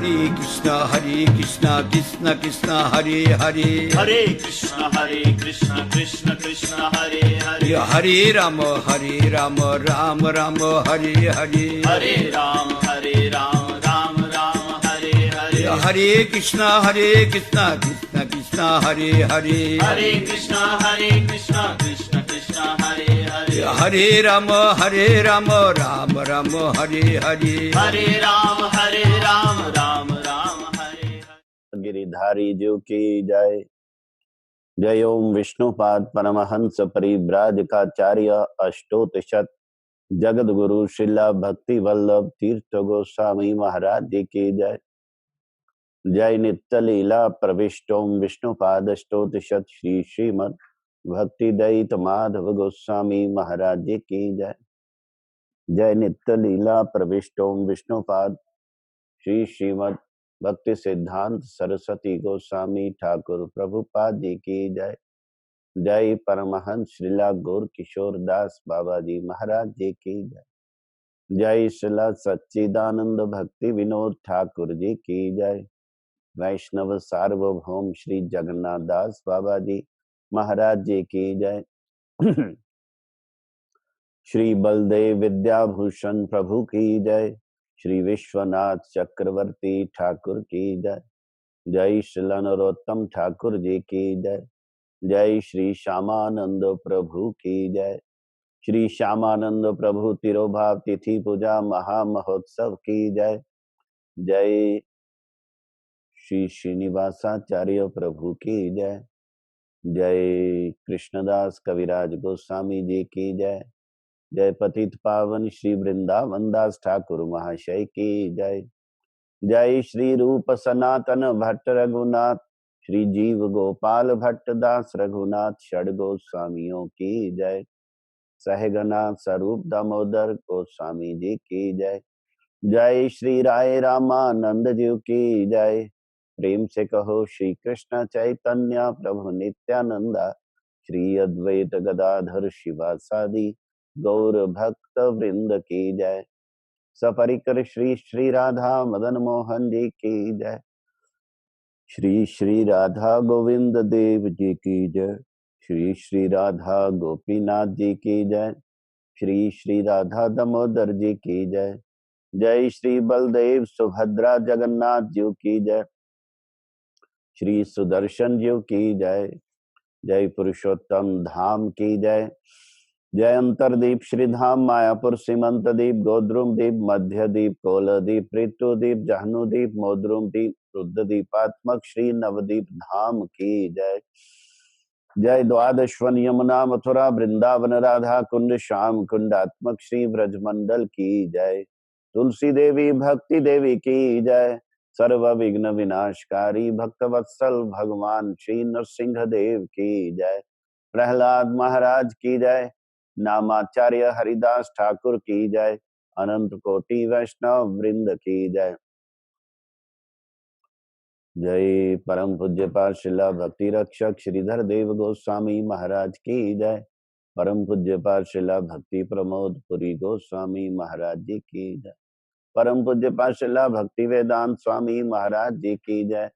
कृष्ण कृष्ण कृष्ण हरे हरे, हरे कृष्ण कृष्ण कृष्ण हरे हरे, हरे राम राम राम हरे हरे, हरे राम राम राम हरे हरे, हरे कृष्ण कृष्ण कृष्ण हरे हरे, हरे कृष्ण कृष्ण कृष्ण हरे हरे, हरे राम राम राम हरे हरे, हरे राम राम हरे हरे। गिरिधारी जो की जय। जय ओम विष्णुपाद परमहंस परिव्राजकाचार्य अष्टोत्तशत जगत गुरु श्रीला भक्ति वल्लभ तीर्थ गोस्वामी महाराज जी की जय। जय नित्य लीला प्रविष्टोम विष्णुपाद अष्टोत्तशत श्री श्रीमद भक्ति दयित माधव गोस्वामी महाराज जी की जय। जय नित्य लीला प्रविष्टोम विष्णुपाद श्री श्रीमद भक्ति सिद्धांत सरस्वती गोस्वामी ठाकुर प्रभुपाद जी की जय। जय परमहंस श्रीला गौर किशोर दास बाबा जी महाराज जी की जय। जय श्रीला सच्चिदानंद भक्ति विनोद ठाकुर जी की जय। वैष्णव सार्वभौम श्री जगन्नाथ दास बाबा जी महाराज जी की जय। श्री बलदेव विद्याभूषण प्रभु की जय। श्री विश्वनाथ चक्रवर्ती ठाकुर की जय। जय श्री नरोत्तम ठाकुर जी की जय। जय श्री श्यामानंद प्रभु की जय। श्री श्यामानंद प्रभु तिरोभाव तिथि पूजा महामहोत्सव की जय। जय श्री श्रीनिवासाचार्य प्रभु की जय। जय कृष्णदास कविराज गोस्वामी जी की जय। जय पतित पावन श्री वृंदावन दास ठाकुर महाशय की जय। जय श्री रूप सनातन भट्ट रघुनाथ श्री जीव गोपाल भट्ट दास रघुनाथ षड गोस्वामियों की जय। सहगना स्वरूप दामोदर गोस्वामी जी की जय। जय श्री राय रामानंद जी की जय। प्रेम से कहो श्री कृष्ण चैतन्य प्रभु नित्यानंदा श्री अद्वैत गदाधर शिवासादि गौर भक्त वृंद की जय। सपरिकर श्री श्री राधा मदन मोहन जी की जय। श्री श्री राधा गोविंद देव जी की जय। श्री श्री राधा गोपीनाथ जी की जय। श्री श्री राधा दामोदर जी की जय। जय श्री बलदेव सुभद्रा जगन्नाथ जी की जय। श्री सुदर्शन जी की जय। जय पुरुषोत्तम धाम की जय। जय अंतरदीप श्रीधाम मायापुर सीमंत दीप गोद्रुम दीप मध्य दीप कोलदीप पृथुदीप जहनुदीप मोद्रुम दीप रुद्रदीपात्मक श्री नवदीप धाम की जय। जय द्वादशवन यमुना मथुरा वृंदावन राधा कुंड श्याम कुंडात्मक श्री ब्रजमंडल की जय। तुलसी देवी भक्ति देवी की जय। सर्व विघ्न विनाशकारी भक्त वत्सल भगवान श्री नरसिंह देव की जय। प्रहलाद महाराज की जय। नामाचार्य हरिदास ठाकुर की जय। अनंत कोटि वैष्णव वृंद की जय। जय परम पूज्यपाद श्रीला भक्ति रक्षक श्रीधर देव गोस्वामी महाराज की जय। परम पूज्यपाद श्रीला भक्ति प्रमोद पुरी गोस्वामी महाराज जी की जय। परम पूज्यपाद श्रीला भक्ति वेदांत स्वामी महाराज जी की जय।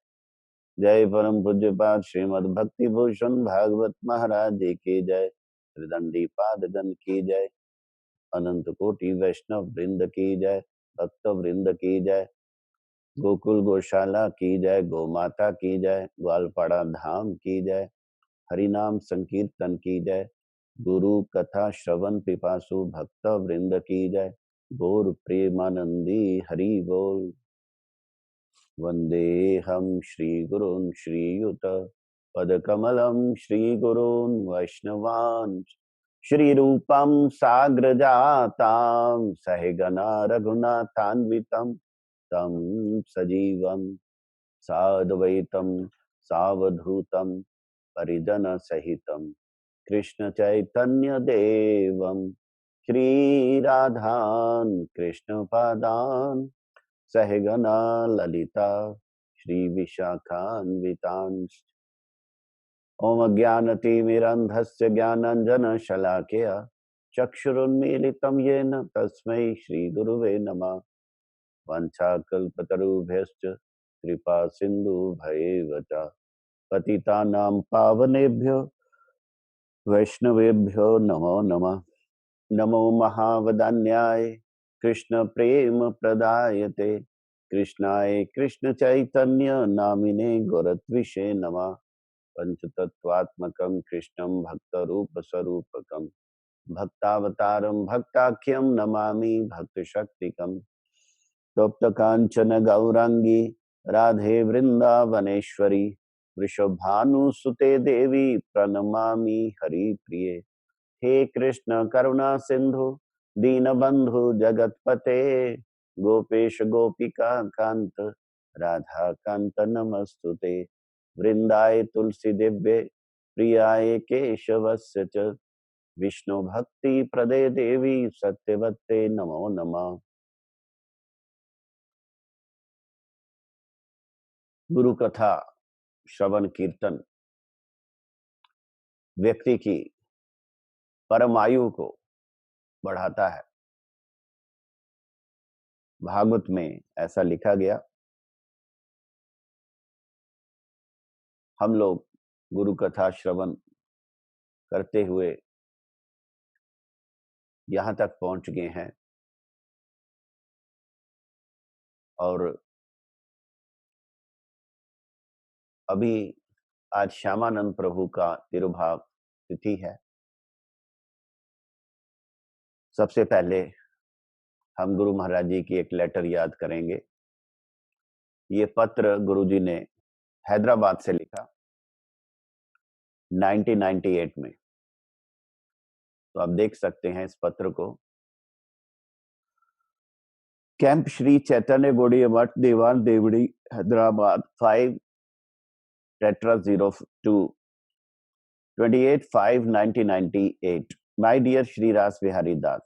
जय परम पूज्यपाद श्रीमद भक्ति भूषण भागवत महाराज जी की जय। त्रिदंडी पादगण की जय। अनंत कोटि वैष्णव वृंद की जय। भक्त वृंद की जय। गोकुल गौशाला की जय। गौ माता की जय। ग्वालपाड़ा धाम की जय। हरिनाम संकीर्तन की जय। गुरु कथा श्रवण पिपासु भक्त वृंद की जय। गौर प्रेमानंदी हरि बोल। वंदे हम श्री गुरुन् श्रीयुत पदकमलं श्री गुरुन् वैष्णवान् श्री रूपं साग्रजातां सहगना रघुनाथान्वितं तं सजीवं साद्वैतं सावधूतं परिजन सहितं कृष्ण चैतन्य देवं श्री राधान् कृष्ण पादान् सहगना ललिता श्री विशाखान्वितांश्च। ओम अज्ञानतिमिरन्धस्य ज्ञानाञ्जन शलाकया चक्षुरुन्मीलितं येन तस्मै श्री गुरुवे नमः। वंशाकल्पतरुभ्यश्च कृपा सिन्धुभैव च पतितानां पावनेभ्यो वैष्णवेभ्यो नमो नमः। नमो महावदान्याय कृष्ण प्रेम प्रदायते कृष्णाय कृष्ण चैतन्य नामिने गौरत्विषे नमः। पंचतत्वात्मकं कृष्णं भक्तरूप स्वरूपकं भक्तावतारं भक्ताख्यं नमामि भक्तशक्तिकं। तप्त कांचन गौरांगी राधे वृंदावनेश्वरी वृषभानुसुते देवी प्रणमामि हरिप्रिये। हे कृष्ण करुणा सिंधु दीनबंधु जगतपते गोपेश गोपिका कांत राधा कांत नमस्तुते। वृंदाय तुलसी दिव्ये प्रियाय केशवस्य च विष्णु भक्ति प्रदे देवी सत्यवत्ते नमो नमः। गुरु कथा श्रवण कीर्तन व्यक्ति की परम आयु को बढ़ाता है। भागवत में ऐसा लिखा गया। हम लोग गुरु कथा श्रवण करते हुए यहाँ तक पहुंच गए हैं और अभी आज श्यामानंद प्रभु का तिरुभाव तिथि है। सबसे पहले हम गुरु महाराज जी की एक लेटर याद करेंगे। ये पत्र गुरु जी ने हैदराबाद से लिखा 1998 में। तो आप देख सकते हैं इस पत्र को। कैंप श्री चैतन्य गौड़ीय मठ दीवान Devdi Hyderabad 5 Tetra 02 28/5/1998। My dear Shri Ras Vihari Das,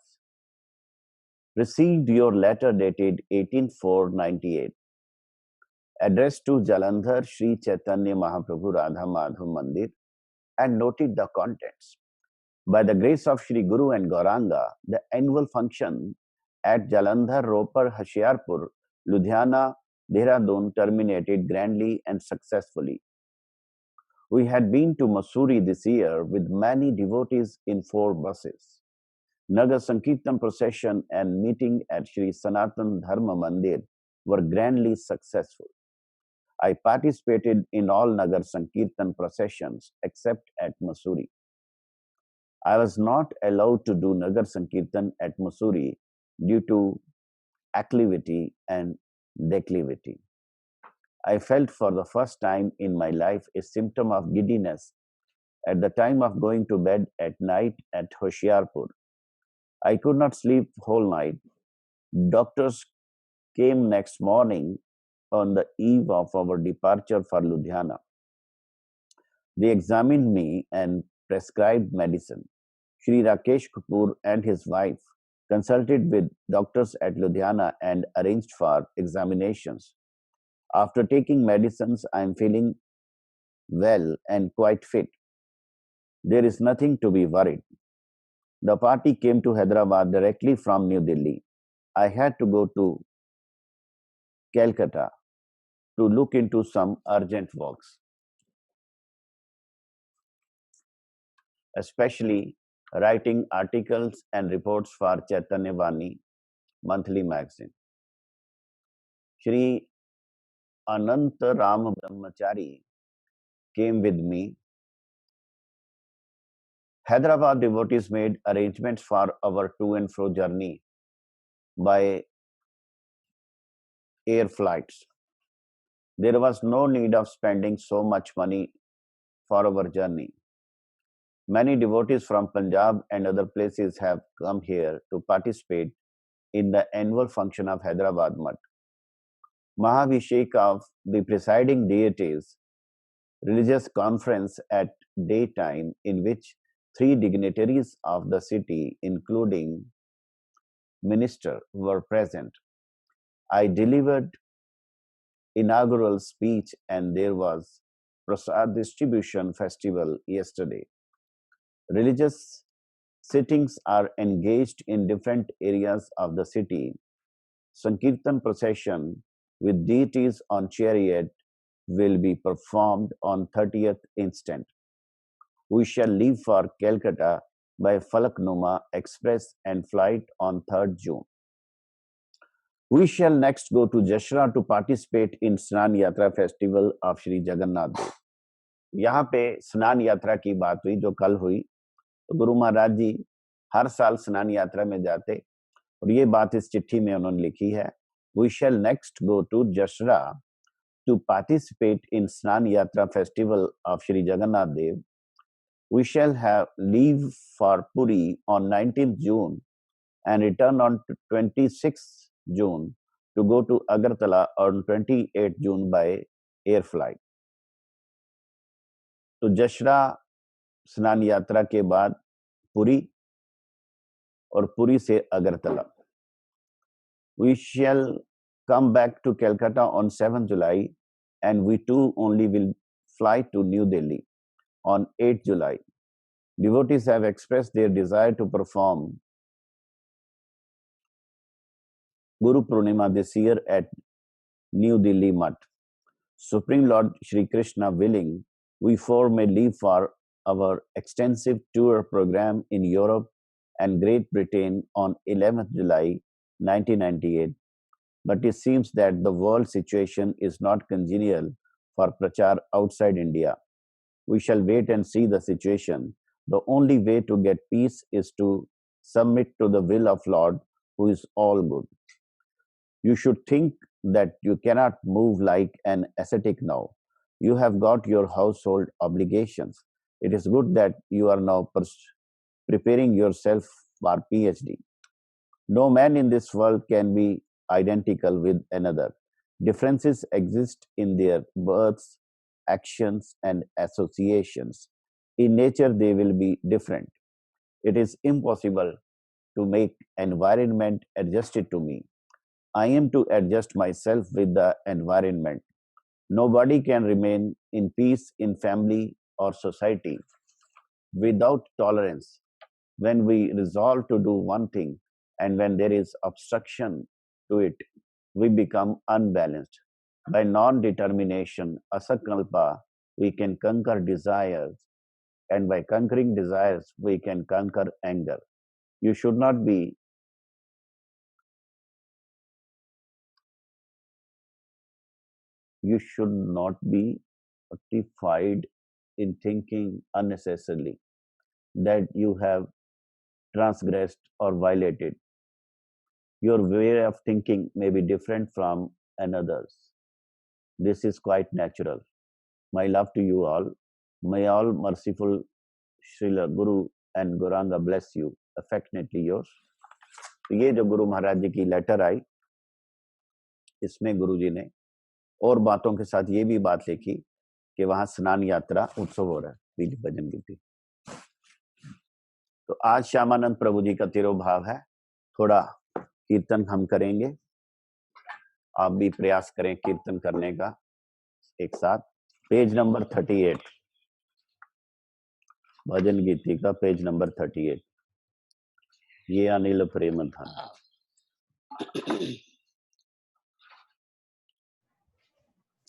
received your letter dated 18/4/98 addressed to Jalandhar Shri Chaitanya Mahaprabhu Radha Madhav Mandir and noted the contents. By the grace of Shri Guru and Gauranga, the annual function at Jalandhar, Ropar, Hoshiarpur, Ludhiana, Dehradun terminated grandly and successfully. We had been to Mussoorie this year with many devotees in 4 buses. Nagar Sankirtan procession and meeting at Sri Sanatan Dharma Mandir were grandly successful. I participated in all Nagar Sankirtan processions except at Mussoorie. I was not allowed to do Nagar Sankirtan at Mussoorie due to acclivity and declivity. I felt for the first time in my life a symptom of giddiness at the time of going to bed at night at Hoshiarpur. I could not sleep whole night. Doctors came next morning on the eve of our departure for Ludhiana. They examined me and prescribed medicine. Shri Rakesh Kapoor and his wife consulted with doctors at Ludhiana and arranged for examinations. After taking medicines, I am feeling well and quite fit. There is nothing to be worried. The party came to Hyderabad directly from New Delhi. I had to go to Calcutta to look into some urgent works, especially writing articles and reports for Chaitanya Vani monthly magazine. Shri Ananta Ram Brahmachari came with me. Hyderabad devotees made arrangements for our to and fro journey by air flights. There was no need of spending so much money for our journey. Many devotees from Punjab and other places have come here to participate in the annual function of Hyderabad Mutt. Mahabhishek of the presiding deities, religious conference at daytime in which 3 dignitaries of the city, including minister, were present. I delivered inaugural speech and there was prasad distribution festival yesterday. Religious sittings are engaged in different areas of the city. Sankirtan procession with deities on chariot will be performed on 30th instant. We shall leave for Calcutta by Falaknuma Express and flight on 3rd June. We shall next go to Jashra to participate in Snan Yatra festival of Shri Jagannath Dev. यहाँ पे स्नान यात्रा की बात हुई जो कल हुई। तो गुरु महाराज जी हर साल स्नान यात्रा में जाते और ये बात इस चिट्ठी में उन्होंने लिखी है। We shall next go to Jashra to participate in Snan Yatra festival of Shri Jagannath Dev. We shall have leave for Puri on 19th June and return on 26th June to go to Agartala on 28th June by air flight. तो जशरा स्नान यात्रा के बाद पुरी और पुरी से Agartala. We shall come back to Calcutta on 7th July and we too only will fly to New Delhi on 8th July. Devotees have expressed their desire to perform Guru Purnima this year at New Delhi Mutt. Supreme Lord Shri Krishna willing, we four may leave for our extensive tour program in Europe and Great Britain on 11th July 1998. But it seems that the world situation is not congenial for Prachar outside India. We shall wait and see the situation. The only way to get peace is to submit to the will of Lord, who is all good. You should think that you cannot move like an ascetic now. You have got your household obligations. It is good that you are now preparing yourself for PhD. No man in this world can be identical with another. Differences exist in their births, actions, and associations. In nature, they will be different. It is impossible to make environment adjusted to me. I am to adjust myself with the environment. Nobody can remain in peace in family or society without tolerance. When we resolve to do one thing and when there is obstruction to it, we become unbalanced. By non-determination, asakalpa, we can conquer desires, and by conquering desires, we can conquer anger. You should not be mortified in thinking unnecessarily that you have transgressed or violated. Your way of thinking may be different from another's. This is quite natural. My love to you all. May all merciful Srila Guru and Gauranga bless you. Affectionately yours. तो ये जो गुरु महाराज जी की letter आई, इसमें गुरु जी ने और बातों के साथ ये भी बात लिखी कि वहां स्नान यात्रा उत्सव हो रहा है बीज भजन की थी। तो आज श्यामानंद प्रभु जी का तिरोभाव है। थोड़ा कीर्तन हम करेंगे, आप भी प्रयास करें कीर्तन करने का एक साथ। पेज नंबर 38, भजन गीति का पेज नंबर 38। ये अनिल प्रेम धन।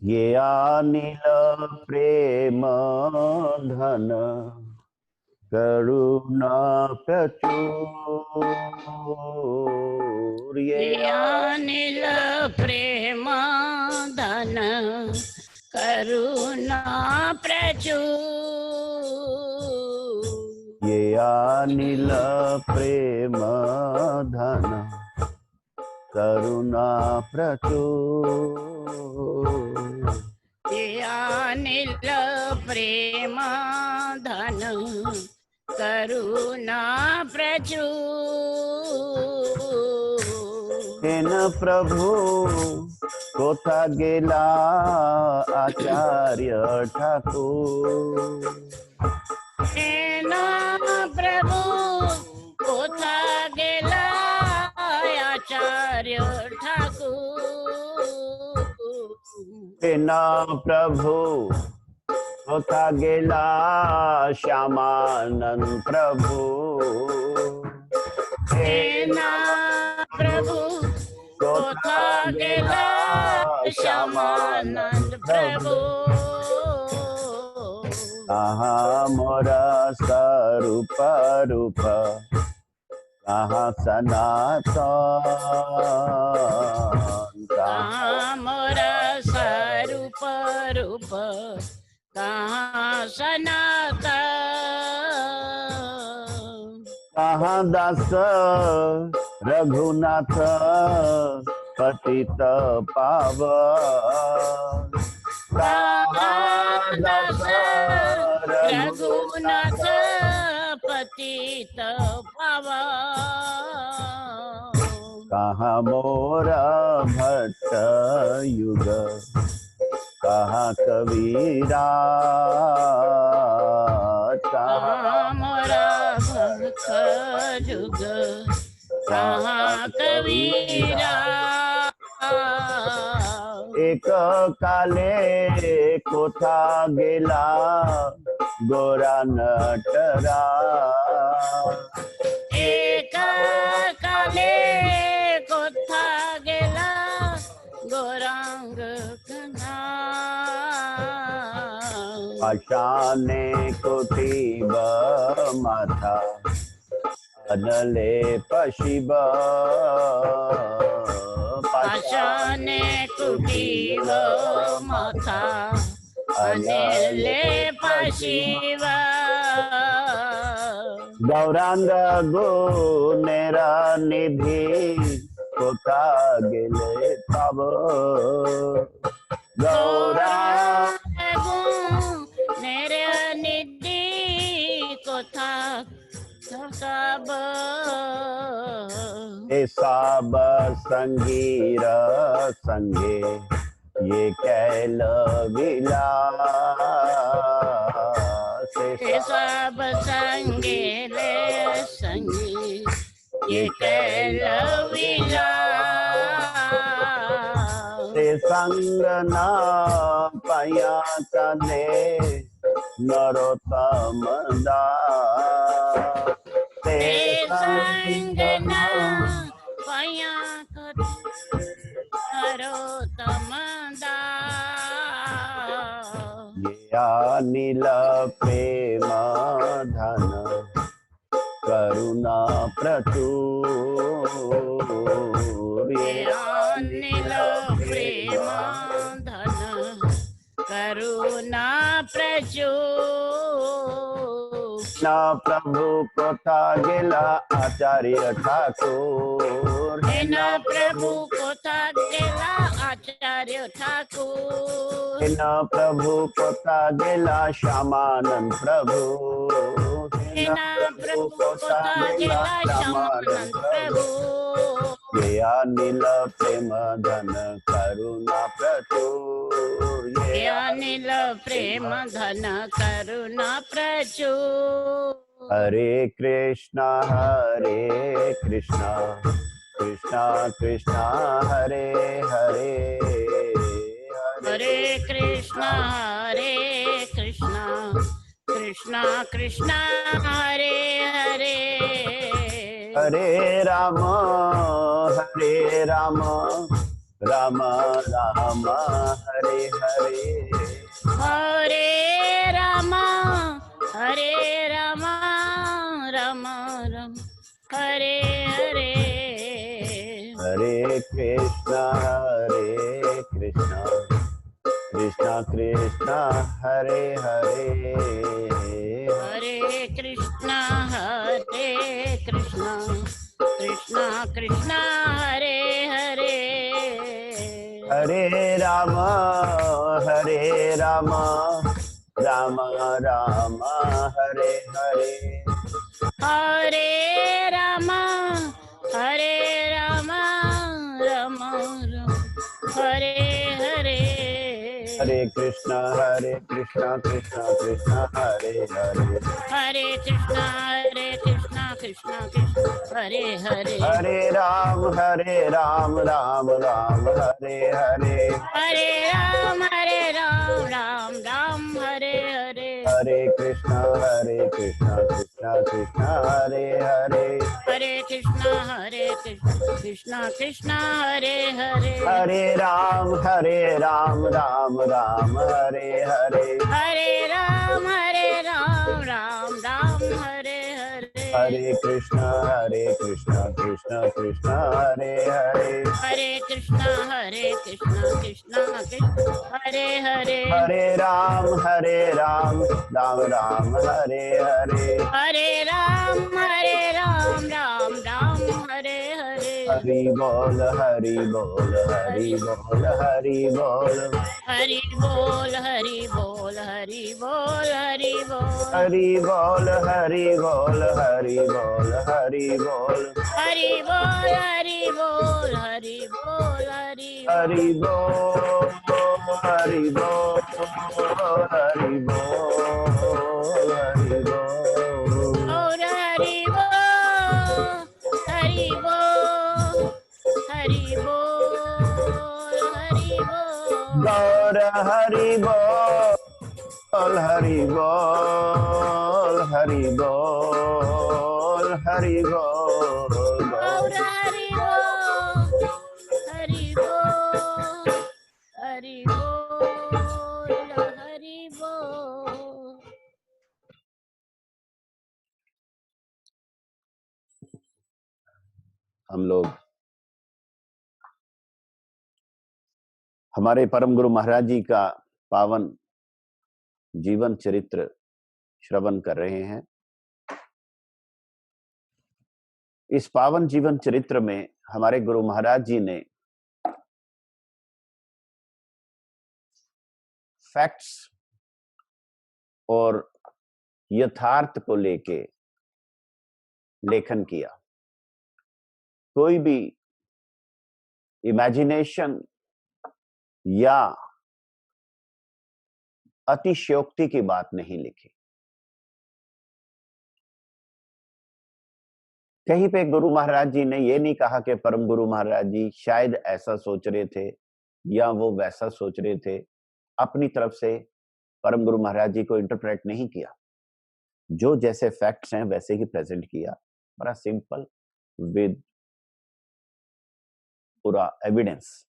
ये अनिल प्रेम धन करुणा प्रचुर। ये अनिल प्रेम धन करुणा प्रचुर। ये अनिल प्रेम धन करुणा प्रचुर। ये अनिल प्रेम धन करुणा प्रचुर। हेन प्रभु कोथा गेला आचार्य ठाकुर। हेन प्रभु कोथा गेला आचार्य ठाकुर। हेना प्रभु कोथा गेला श्यामानंद प्रभु। हेना प्रभु कोथा गेला श्यामानंद प्रभु कहाँ मोरा स्वरूप रूप कहाँ सनातन कहाँ मोरा स्वरूप रूप कहाँ सनातन कहाँ दास रघुनाथ पतित पावन कहाँ दास रघुनाथ पतित पावन कहाँ मोरा भट्ट युग कहाँ कबीरा कहाँ मोरा भक्त जुग कहाँ कबीरा एक काले कोथा गेला गोरा नटरा एक काले कोथा गेला गोरांग कन्हा पाषाणे कोटिब माथा अनले पशिब पाषाणे कुटीव माथा अनिले पशिव गौरांग गुणेरा निधि कोथा गेले तब गौरांग नेरे निधि कोथा सब ये सब संगीर संगे ये कैल विलास सब संगे ले संगी ये कैल विलास संग न पाया तने नरोत्तम दास संग न पाया नरोत्तम दास नील प्रेम धन करुणा प्रचुर नील प्रेम धन करुणा प्रचुर न प्रभु कोथा गेला आचार्य ठाकुर न प्रभु कोथा गेला आचार्य ठाकुर न प्रभु कोथा गेला श्यामानंद प्रभु न प्रभु कोथा गेला श्यामानंद प्रभु ये नील प्रेम धन करुणा प्रचुर ये नील प्रेम धन करुणा प्रचुर हरे कृष्णा कृष्णा कृष्णा हरे हरे हरे कृष्णा कृष्णा कृष्णा हरे हरे हरे राम राम राम हरे हरे हरे राम राम राम हरे हरे हरे कृष्णा कृष्णा कृष्णा हरे हरे हरे कृष्णा कृष्णा कृष्णा हरे हरे हरे राम राम राम हरे हरे हरे राम राम राम हरे हरे हरे कृष्णा कृष्णा हरे हरे हरे कृष्णा कृष्णा हरे हरे हरे राम राम राम हरे हरे हरे राम राम राम हरे हरे हरे कृष्णा कृष्णा कृष्ण हरे हरे हरे कृष्णा कृष्णा कृष्णा हरे हरे हरे राम राम राम हरे हरे हरे राम राम राम हरे हरे हरे कृष्ण कृष्ण कृष्ण हरे हरे हरे कृष्णा कृष्णा कृष्ण हरे हरे हरे राम राम राम हरे हरे हरे राम राम राम हरे हरे हरि बोल हरि बोल हरि बोल हरि बोल हरि बोल हरि बोल हरि बोल हरि बोल हरि बोल हरि बोल हरि बोल हरि बोल हरि बोल हरि बोल हरि बोल हरि हरि बोल हरि बोल हरि बोल हरि बोल और हरि बोल हरि बोल हरि बोल हरि बोल गौर हरि बोल हरि बोल हरि बोल हरि बोल और हरि बोल हरि बोल हरि बोल हरि बोल हम लोग हमारे परम गुरु महाराज जी का पावन जीवन चरित्र श्रवण कर रहे हैं। इस पावन जीवन चरित्र में हमारे गुरु महाराज जी ने फैक्ट्स और यथार्थ को लेके लेखन किया। कोई भी इमेजिनेशन या अतिशयोक्ति की बात नहीं लिखी। कहीं पे गुरु महाराज जी ने ये नहीं कहा कि परम गुरु महाराज जी शायद ऐसा सोच रहे थे या वो वैसा सोच रहे थे। अपनी तरफ से परम गुरु महाराज जी को इंटरप्रेट नहीं किया, जो जैसे फैक्ट्स हैं वैसे ही प्रेजेंट किया, बड़ा सिंपल विद पूरा एविडेंस।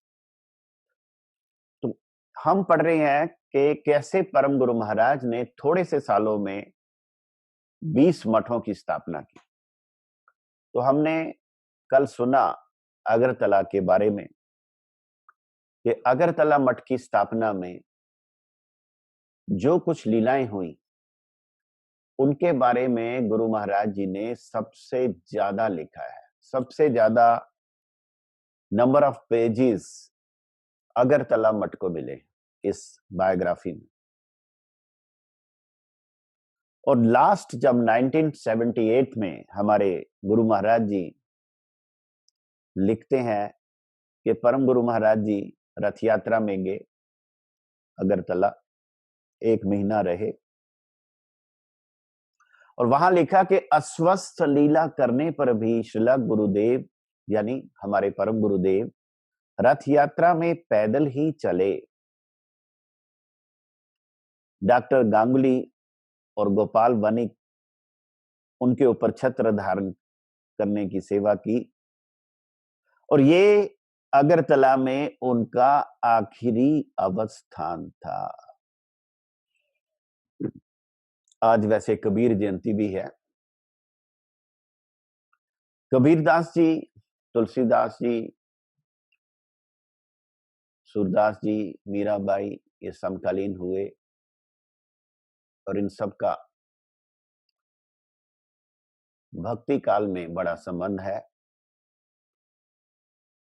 तो हम पढ़ रहे हैं कि कैसे परम गुरु महाराज ने थोड़े से सालों में 20 मठों की स्थापना की। तो हमने कल सुना अगरतला के बारे में कि अगरतला मठ की स्थापना में जो कुछ लीलाएं हुई उनके बारे में गुरु महाराज जी ने सबसे ज्यादा लिखा है। सबसे ज्यादा नंबर ऑफ पेजेस अगरतला मठ को मिले इस बायोग्राफी में। और लास्ट जब 1978 में हमारे गुरु महाराज जी लिखते हैं कि परम गुरु महाराज जी रथ यात्रा में गए अगरतला, 1 महीना रहे और वहां लिखा कि अस्वस्थ लीला करने पर भी श्रीला गुरुदेव यानी हमारे परम गुरुदेव रथ यात्रा में पैदल ही चले। डॉक्टर गांगुली और गोपाल वनिक उनके ऊपर छत्र धारण करने की सेवा की और ये अगरतला में उनका आखिरी अवस्थान था। आज वैसे कबीर जयंती भी है। कबीरदास जी, तुलसीदास जी, सूरदास जी, मीराबाई ये समकालीन हुए और इन सब का भक्ति काल में बड़ा संबंध है।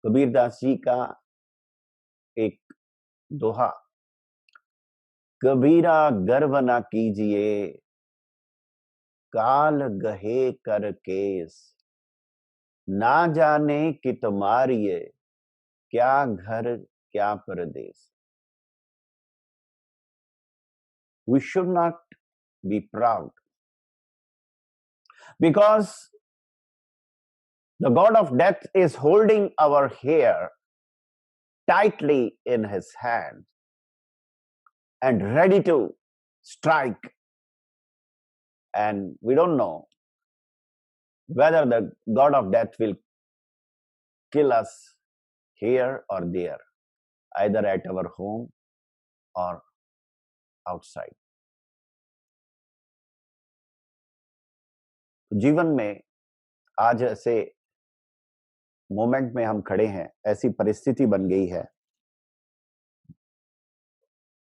कबीरदास जी का एक दोहा, कबीरा गर्व ना कीजिए काल गहे कर केस, ना जाने कि तुम्हारिये क्या घर क्या परदेश। We should not be proud because the god of death is holding our hair tightly in his hand and ready to strike, and we don't know whether the god of death will kill us here or there, either at our home or outside. जीवन में आज ऐसे moment में हम खड़े हैं, ऐसी परिस्थिति बन गई है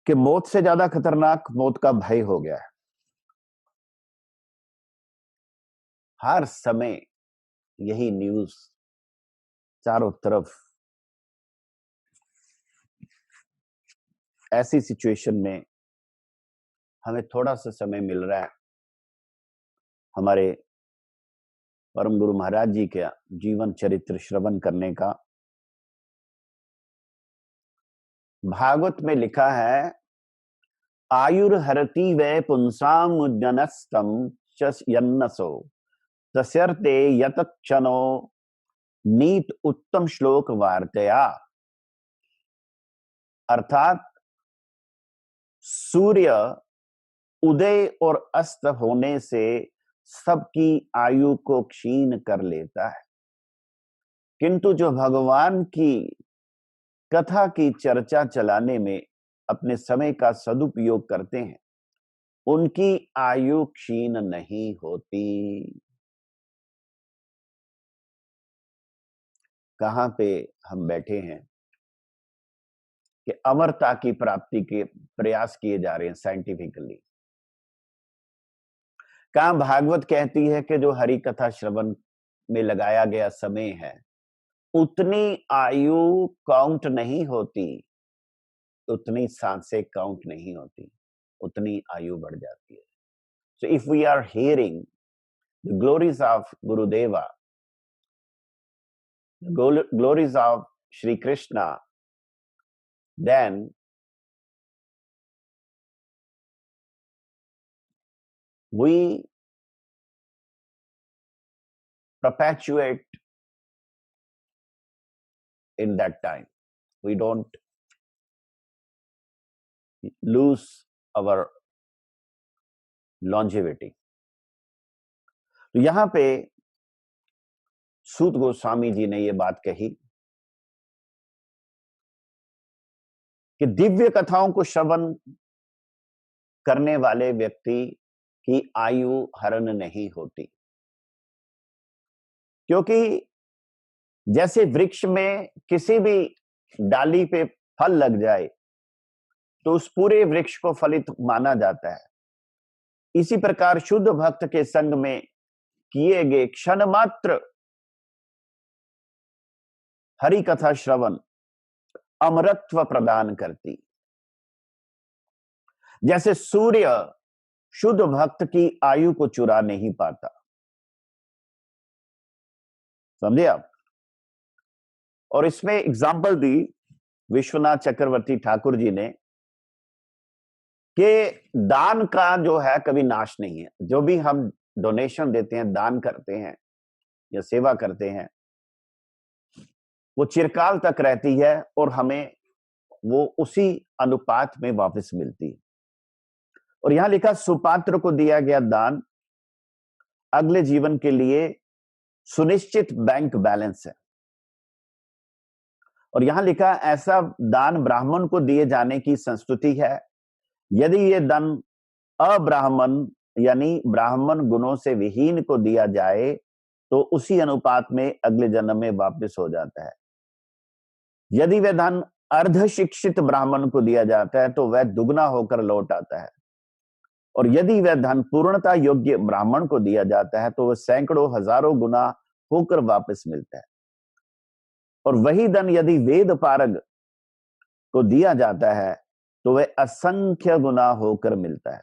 कि मौत से ज्यादा खतरनाक मौत का भय हो गया है। हर समय यही न्यूज चारों तरफ। ऐसी सिचुएशन में हमें थोड़ा सा समय मिल रहा है हमारे परम गुरु महाराज जी के जीवन चरित्र श्रवण करने का। भागवत में लिखा है, आयुर्हरति वै पुंसाम उद्यनस्तम यन्नसो तस्यर्ते यतक्षणो नीत उत्तम श्लोक वार्तया। अर्थात सूर्य उदय और अस्त होने से सबकी आयु को क्षीण कर लेता है, किंतु जो भगवान की कथा की चर्चा चलाने में अपने समय का सदुपयोग करते हैं, उनकी आयु क्षीण नहीं होती। कहां पे हम बैठे हैं कि अमरता की प्राप्ति के प्रयास किए जा रहे हैं साइंटिफिकली। कहां भागवत कहती है कि जो हरि कथा श्रवण में लगाया गया समय है, उतनी आयु काउंट नहीं होती, उतनी सांसें काउंट नहीं होती, उतनी आयु बढ़ जाती है। So if we are hearing the glories of Gurudeva, glories of Shri Krishna, then we perpetuate in that time. We don't lose our longevity. तो यहां पे सूत गोस्वामी जी ने ये बात कही कि दिव्य कथाओं को श्रवण करने वाले व्यक्ति की आयु हरण नहीं होती, क्योंकि जैसे वृक्ष में किसी भी डाली पे फल लग जाए तो उस पूरे वृक्ष को फलित माना जाता है। इसी प्रकार शुद्ध भक्त के संग में किए गए क्षण मात्र हरि कथा श्रवण अमरत्व प्रदान करती। जैसे सूर्य शुद्ध भक्त की आयु को चुरा नहीं पाता, समझे आप। और इसमें एग्जाम्पल दी विश्वनाथ चक्रवर्ती ठाकुर जी ने कि दान का जो है कभी नाश नहीं है। जो भी हम डोनेशन देते हैं, दान करते हैं या सेवा करते हैं, वो चिरकाल तक रहती है और हमें वो उसी अनुपात में वापस मिलती है। और यहां लिखा, सुपात्र को दिया गया दान अगले जीवन के लिए सुनिश्चित बैंक बैलेंस है। और यहां लिखा, ऐसा दान ब्राह्मण को दिए जाने की संस्तुति है। यदि ये दान अब्राह्मण यानी ब्राह्मण गुणों से विहीन को दिया जाए तो उसी अनुपात में अगले जन्म में वापस हो जाता है। यदि वह धन अर्ध शिक्षित ब्राह्मण को दिया जाता है तो वह दुगना होकर लौट आता है। और यदि वह धन पूर्णता योग्य ब्राह्मण को दिया जाता है तो वह सैकड़ों हजारों गुना होकर वापस मिलता है। और वही धन यदि वेद पारग को दिया जाता है तो वह असंख्य गुना होकर मिलता है।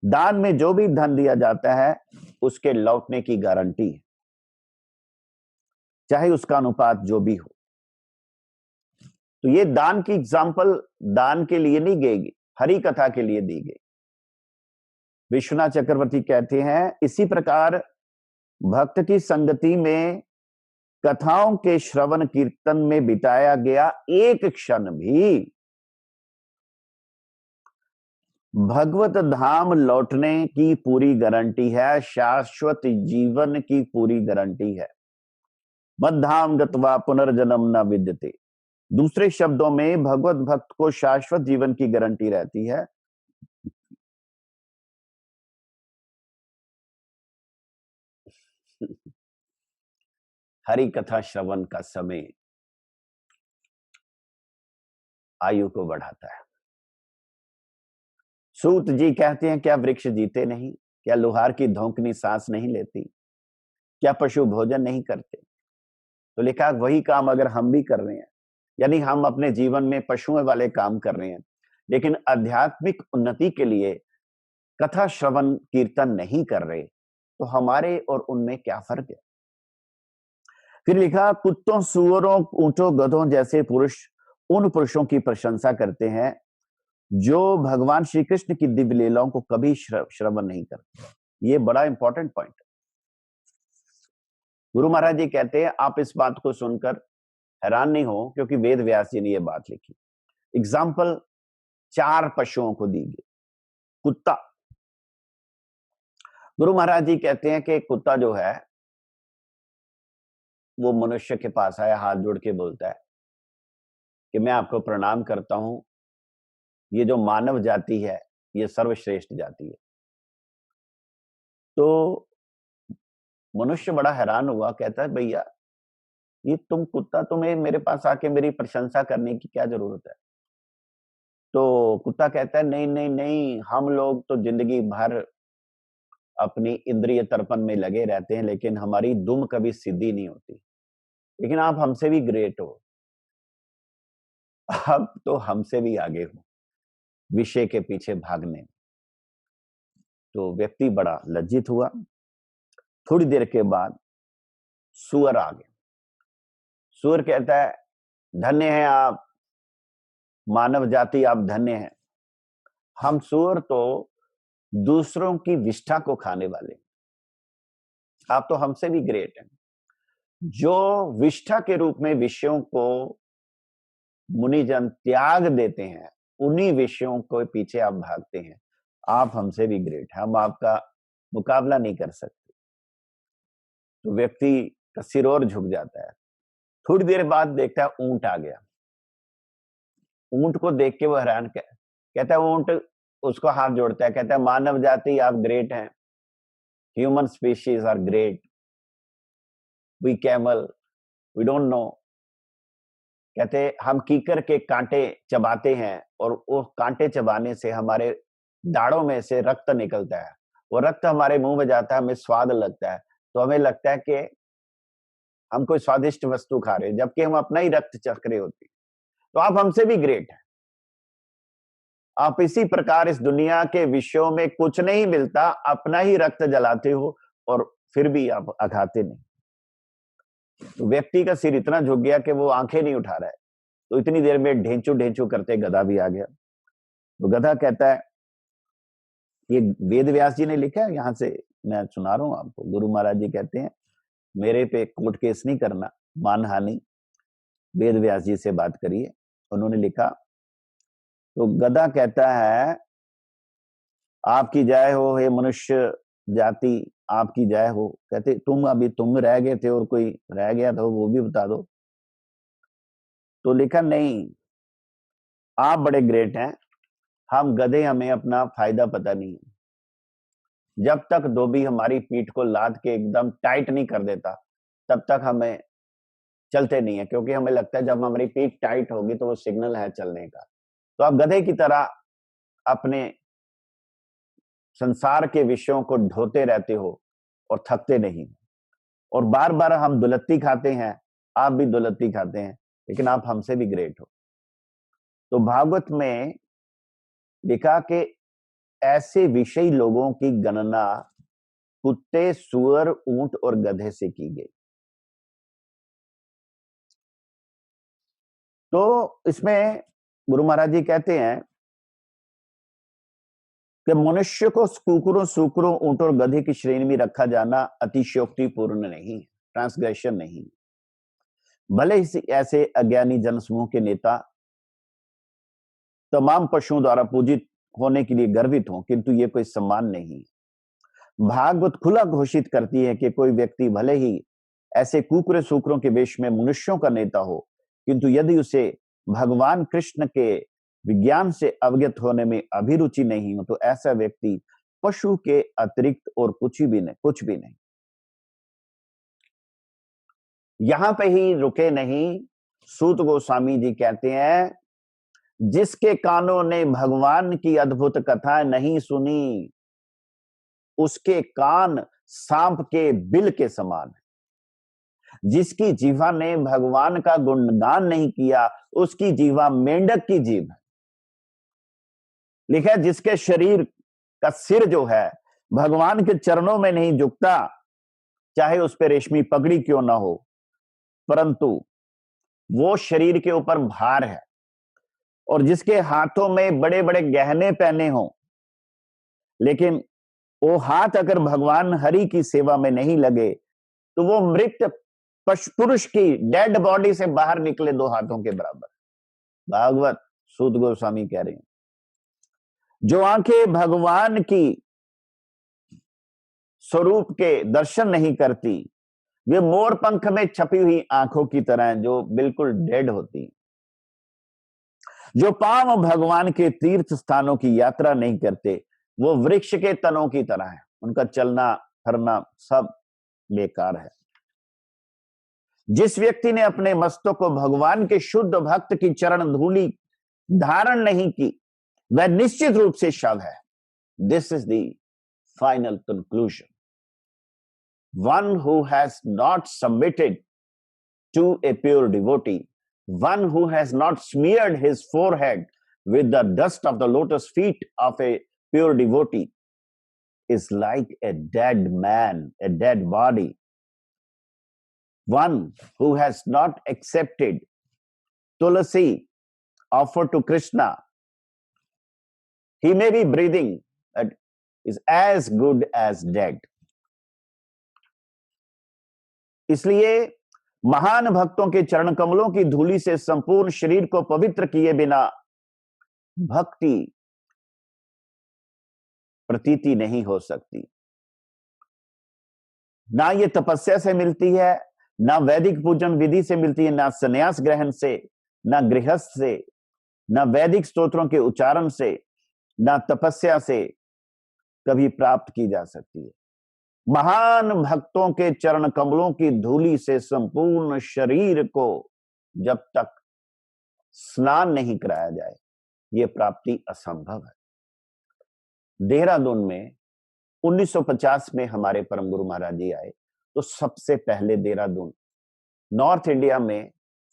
दान में जो भी धन दिया जाता है उसके लौटने की गारंटी है, चाहे उसका अनुपात जो भी हो। तो ये दान की एग्जाम्पल दान के लिए नहीं गई, हरि कथा के लिए दी गई। विश्वनाथ चक्रवर्ती कहते हैं, इसी प्रकार भक्त की संगति में कथाओं के श्रवण कीर्तन में बिताया गया एक क्षण भी भगवत धाम लौटने की पूरी गारंटी है, शाश्वत जीवन की पूरी गारंटी है। मद्धाम गत्वा पुनर्जन्म न विद्यते। दूसरे शब्दों में भगवत भक्त को शाश्वत जीवन की गारंटी रहती है। हरि कथा श्रवण का समय आयु को बढ़ाता है। सूत जी कहते हैं, क्या वृक्ष जीते नहीं? क्या लोहार की धोंकनी सांस नहीं लेती? क्या पशु भोजन नहीं करते? तो लिखा वही काम अगर हम भी कर रहे हैं, यानी हम अपने जीवन में पशुओं वाले काम कर रहे हैं, लेकिन आध्यात्मिक उन्नति के लिए कथा श्रवण कीर्तन नहीं कर रहे, तो हमारे और उनमें क्या फर्क है? फिर लिखा, कुत्तों, सुअरों, ऊंटों, गधों जैसे पुरुष उन पुरुषों की प्रशंसा करते हैं जो भगवान श्री कृष्ण की दिव्य लीलाओं को कभी श्रवण नहीं करते। ये बड़ा इंपॉर्टेंट पॉइंट है। गुरु महाराज जी कहते हैं, आप इस बात को सुनकर हैरान नहीं हो, क्योंकि वेद व्यास जी ने यह बात लिखी। एग्जाम्पल 4 पशुओं को दी गई। कुत्ता, गुरु महाराज जी कहते हैं कि कुत्ता जो है वो मनुष्य के पास आया, हाथ जोड़ के बोलता है कि मैं आपको प्रणाम करता हूं, ये जो मानव जाति है ये सर्वश्रेष्ठ जाति है। तो मनुष्य बड़ा हैरान हुआ, कहता है भैया ये तुम कुत्ता, तुम्हें मेरे पास आके मेरी प्रशंसा करने की क्या जरूरत है? तो कुत्ता कहता है, नहीं नहीं नहीं, हम लोग तो जिंदगी भर अपनी इंद्रिय तर्पण में लगे रहते हैं, लेकिन हमारी दुम कभी सीधी नहीं होती, लेकिन आप हमसे भी ग्रेट हो, अब तो हमसे भी आगे हो विषय के पीछे भागने। तो व्यक्ति बड़ा लज्जित हुआ। थोड़ी देर के बाद सुअर आ गया। सुअर कहता है, धन्य है आप मानव जाति, आप धन्य हैं। हम सुअर तो दूसरों की विष्ठा को खाने वाले, आप तो हमसे भी ग्रेट हैं। जो विष्ठा के रूप में विषयों को मुनिजन त्याग देते हैं, उन्हीं विषयों को पीछे आप भागते हैं, आप हमसे भी ग्रेट हैं, हम आपका मुकाबला नहीं कर सकते। तो व्यक्ति का सिर और झुक जाता है। थोड़ी देर बाद देखता है ऊंट आ गया। ऊंट को देख के वो हैरान कहता है, ऊंट उसको हाथ जोड़ता है, कहता है मानव जाति आप ग्रेट हैं, human species are great, we camel we don't know. कहते हम कीकर के कांटे चबाते हैं और वो कांटे चबाने से हमारे दाढ़ों में से रक्त निकलता है, वो रक्त हमारे मुंह में जाता है, हमें स्वाद लगता है, तो हमें लगता है कि हम कोई स्वादिष्ट वस्तु खा रहे हैं, जबकि हम अपना ही रक्त चख रहे होते हैं। तो आप हमसे भी ग्रेट हैं। आप इसी प्रकार इस दुनिया के विषयों में कुछ नहीं मिलता, अपना ही रक्त जलाते हो और फिर भी आप अघाते नहीं। तो व्यक्ति का सिर इतना झुक गया कि वो आंखें नहीं उठा रहा है। तो इतनी देर में ढेंचू ढेंचू करते गधा भी आ गया। तो गधा कहता है, ये वेद व्यास जी ने लिखा है, यहां से मैं सुना रहा हूं आपको। गुरु महाराज जी कहते हैं, मेरे पे कोर्ट केस नहीं करना, मानहानि, वेद व्यास जी से बात करिए। उन्होंने लिखा, तो गधा कहता है, आपकी जय हो हे मनुष्य जाति, आपकी जय हो। कहते तुम रह गए थे और कोई रह गया था वो भी बता दो। तो लिखा, नहीं आप बड़े ग्रेट हैं, हम गधे, हमें अपना फायदा पता नहीं है। जब तक धोबी हमारी पीठ को लाद के एकदम टाइट नहीं कर देता, तब तक हमें चलते नहीं है, क्योंकि हमें लगता है जब हमारी पीठ टाइट होगी तो वो सिग्नल है चलने का। तो आप गधे की तरह अपने संसार के विषयों को ढोते रहते हो और थकते नहीं। और बार बार हम दुलत्ती खाते हैं, आप भी दुलत्ती खाते हैं, लेकिन आप हमसे भी ग्रेट हो। तो भागवत में लिखा कि ऐसे विषयी लोगों की गणना कुत्ते, सुअर, ऊंट और गधे से की गई। तो इसमें गुरु महाराज जी कहते हैं कि मनुष्य को कुकुरों, सूकरों, ऊंट और गधे की श्रेणी में रखा जाना अतिशयोक्तिपूर्ण नहीं है, ट्रांसग्रेशन नहीं। भले ही ऐसे अज्ञानी जनसमूह के नेता तमाम पशुओं द्वारा पूजित होने के लिए गर्वित हों, किंतु ये कोई सम्मान नहीं है। भागवत खुला घोषित करती है कि कोई व्यक्ति भले ही ऐसे कुकुरे सूकरों के वेश में मनुष्यों का नेता हो, किंतु यदि उसे भगवान कृष्ण के विज्ञान से अवगत होने में अभिरुचि नहीं हो, तो ऐसा व्यक्ति पशु के अतिरिक्त और कुछ भी नहीं। यहां पे ही रुके नहीं, सूत गोस्वामी जी कहते हैं, जिसके कानों ने भगवान की अद्भुत कथा नहीं सुनी, उसके कान सांप के बिल के समान है। जिसकी जीवा ने भगवान का गुणगान नहीं किया, उसकी जीवा मेंढक की जीभ है। लिखा है, जिसके शरीर का सिर जो है भगवान के चरणों में नहीं झुकता, चाहे उस पर रेशमी पगड़ी क्यों ना हो, परंतु वो शरीर के ऊपर भार है। और जिसके हाथों में बड़े बड़े गहने पहने हों, लेकिन वो हाथ अगर भगवान हरि की सेवा में नहीं लगे, तो वो मृत पुरुष की डेड बॉडी से बाहर निकले दो हाथों के बराबर। भागवत सूत गोस्वामी कह रहे हैं, जो आंखें भगवान की स्वरूप के दर्शन नहीं करती, वे मोर पंख में छपी हुई आंखों की तरह हैं, जो बिल्कुल डेड होती। जो पांव भगवान के तीर्थ स्थानों की यात्रा नहीं करते, वो वृक्ष के तनों की तरह है, उनका चलना फिरना सब बेकार है। जिस व्यक्ति ने अपने मस्तक को भगवान के शुद्ध भक्त की चरण धूलि धारण नहीं की, वह निश्चित रूप से शव है। This is the final conclusion. One who has not submitted to a pure devotee, one who has not smeared his forehead with the dust of the lotus feet of a pure devotee, is like a dead man, a dead body. One who has not accepted tulasi offered to Krishna, he may be breathing, but is as good as dead. इसलिए महान भक्तों के चरण कमलों की धूलि से संपूर्ण शरीर को पवित्र किए बिना भक्ति प्रतीति नहीं हो सकती। ना ये तपस्या से मिलती है, ना वैदिक पूजन विधि से मिलती है, ना संन्यास ग्रहण से, ना गृहस्थ से, ना वैदिक स्तोत्रों के उच्चारण से, ना तपस्या से कभी प्राप्त की जा सकती है। महान भक्तों के चरण कमलों की धूलि से संपूर्ण शरीर को जब तक स्नान नहीं कराया जाए, यह प्राप्ति असंभव है। देहरादून में 1950 में हमारे परम गुरु महाराज जी आए, तो सबसे पहले देहरादून, नॉर्थ इंडिया में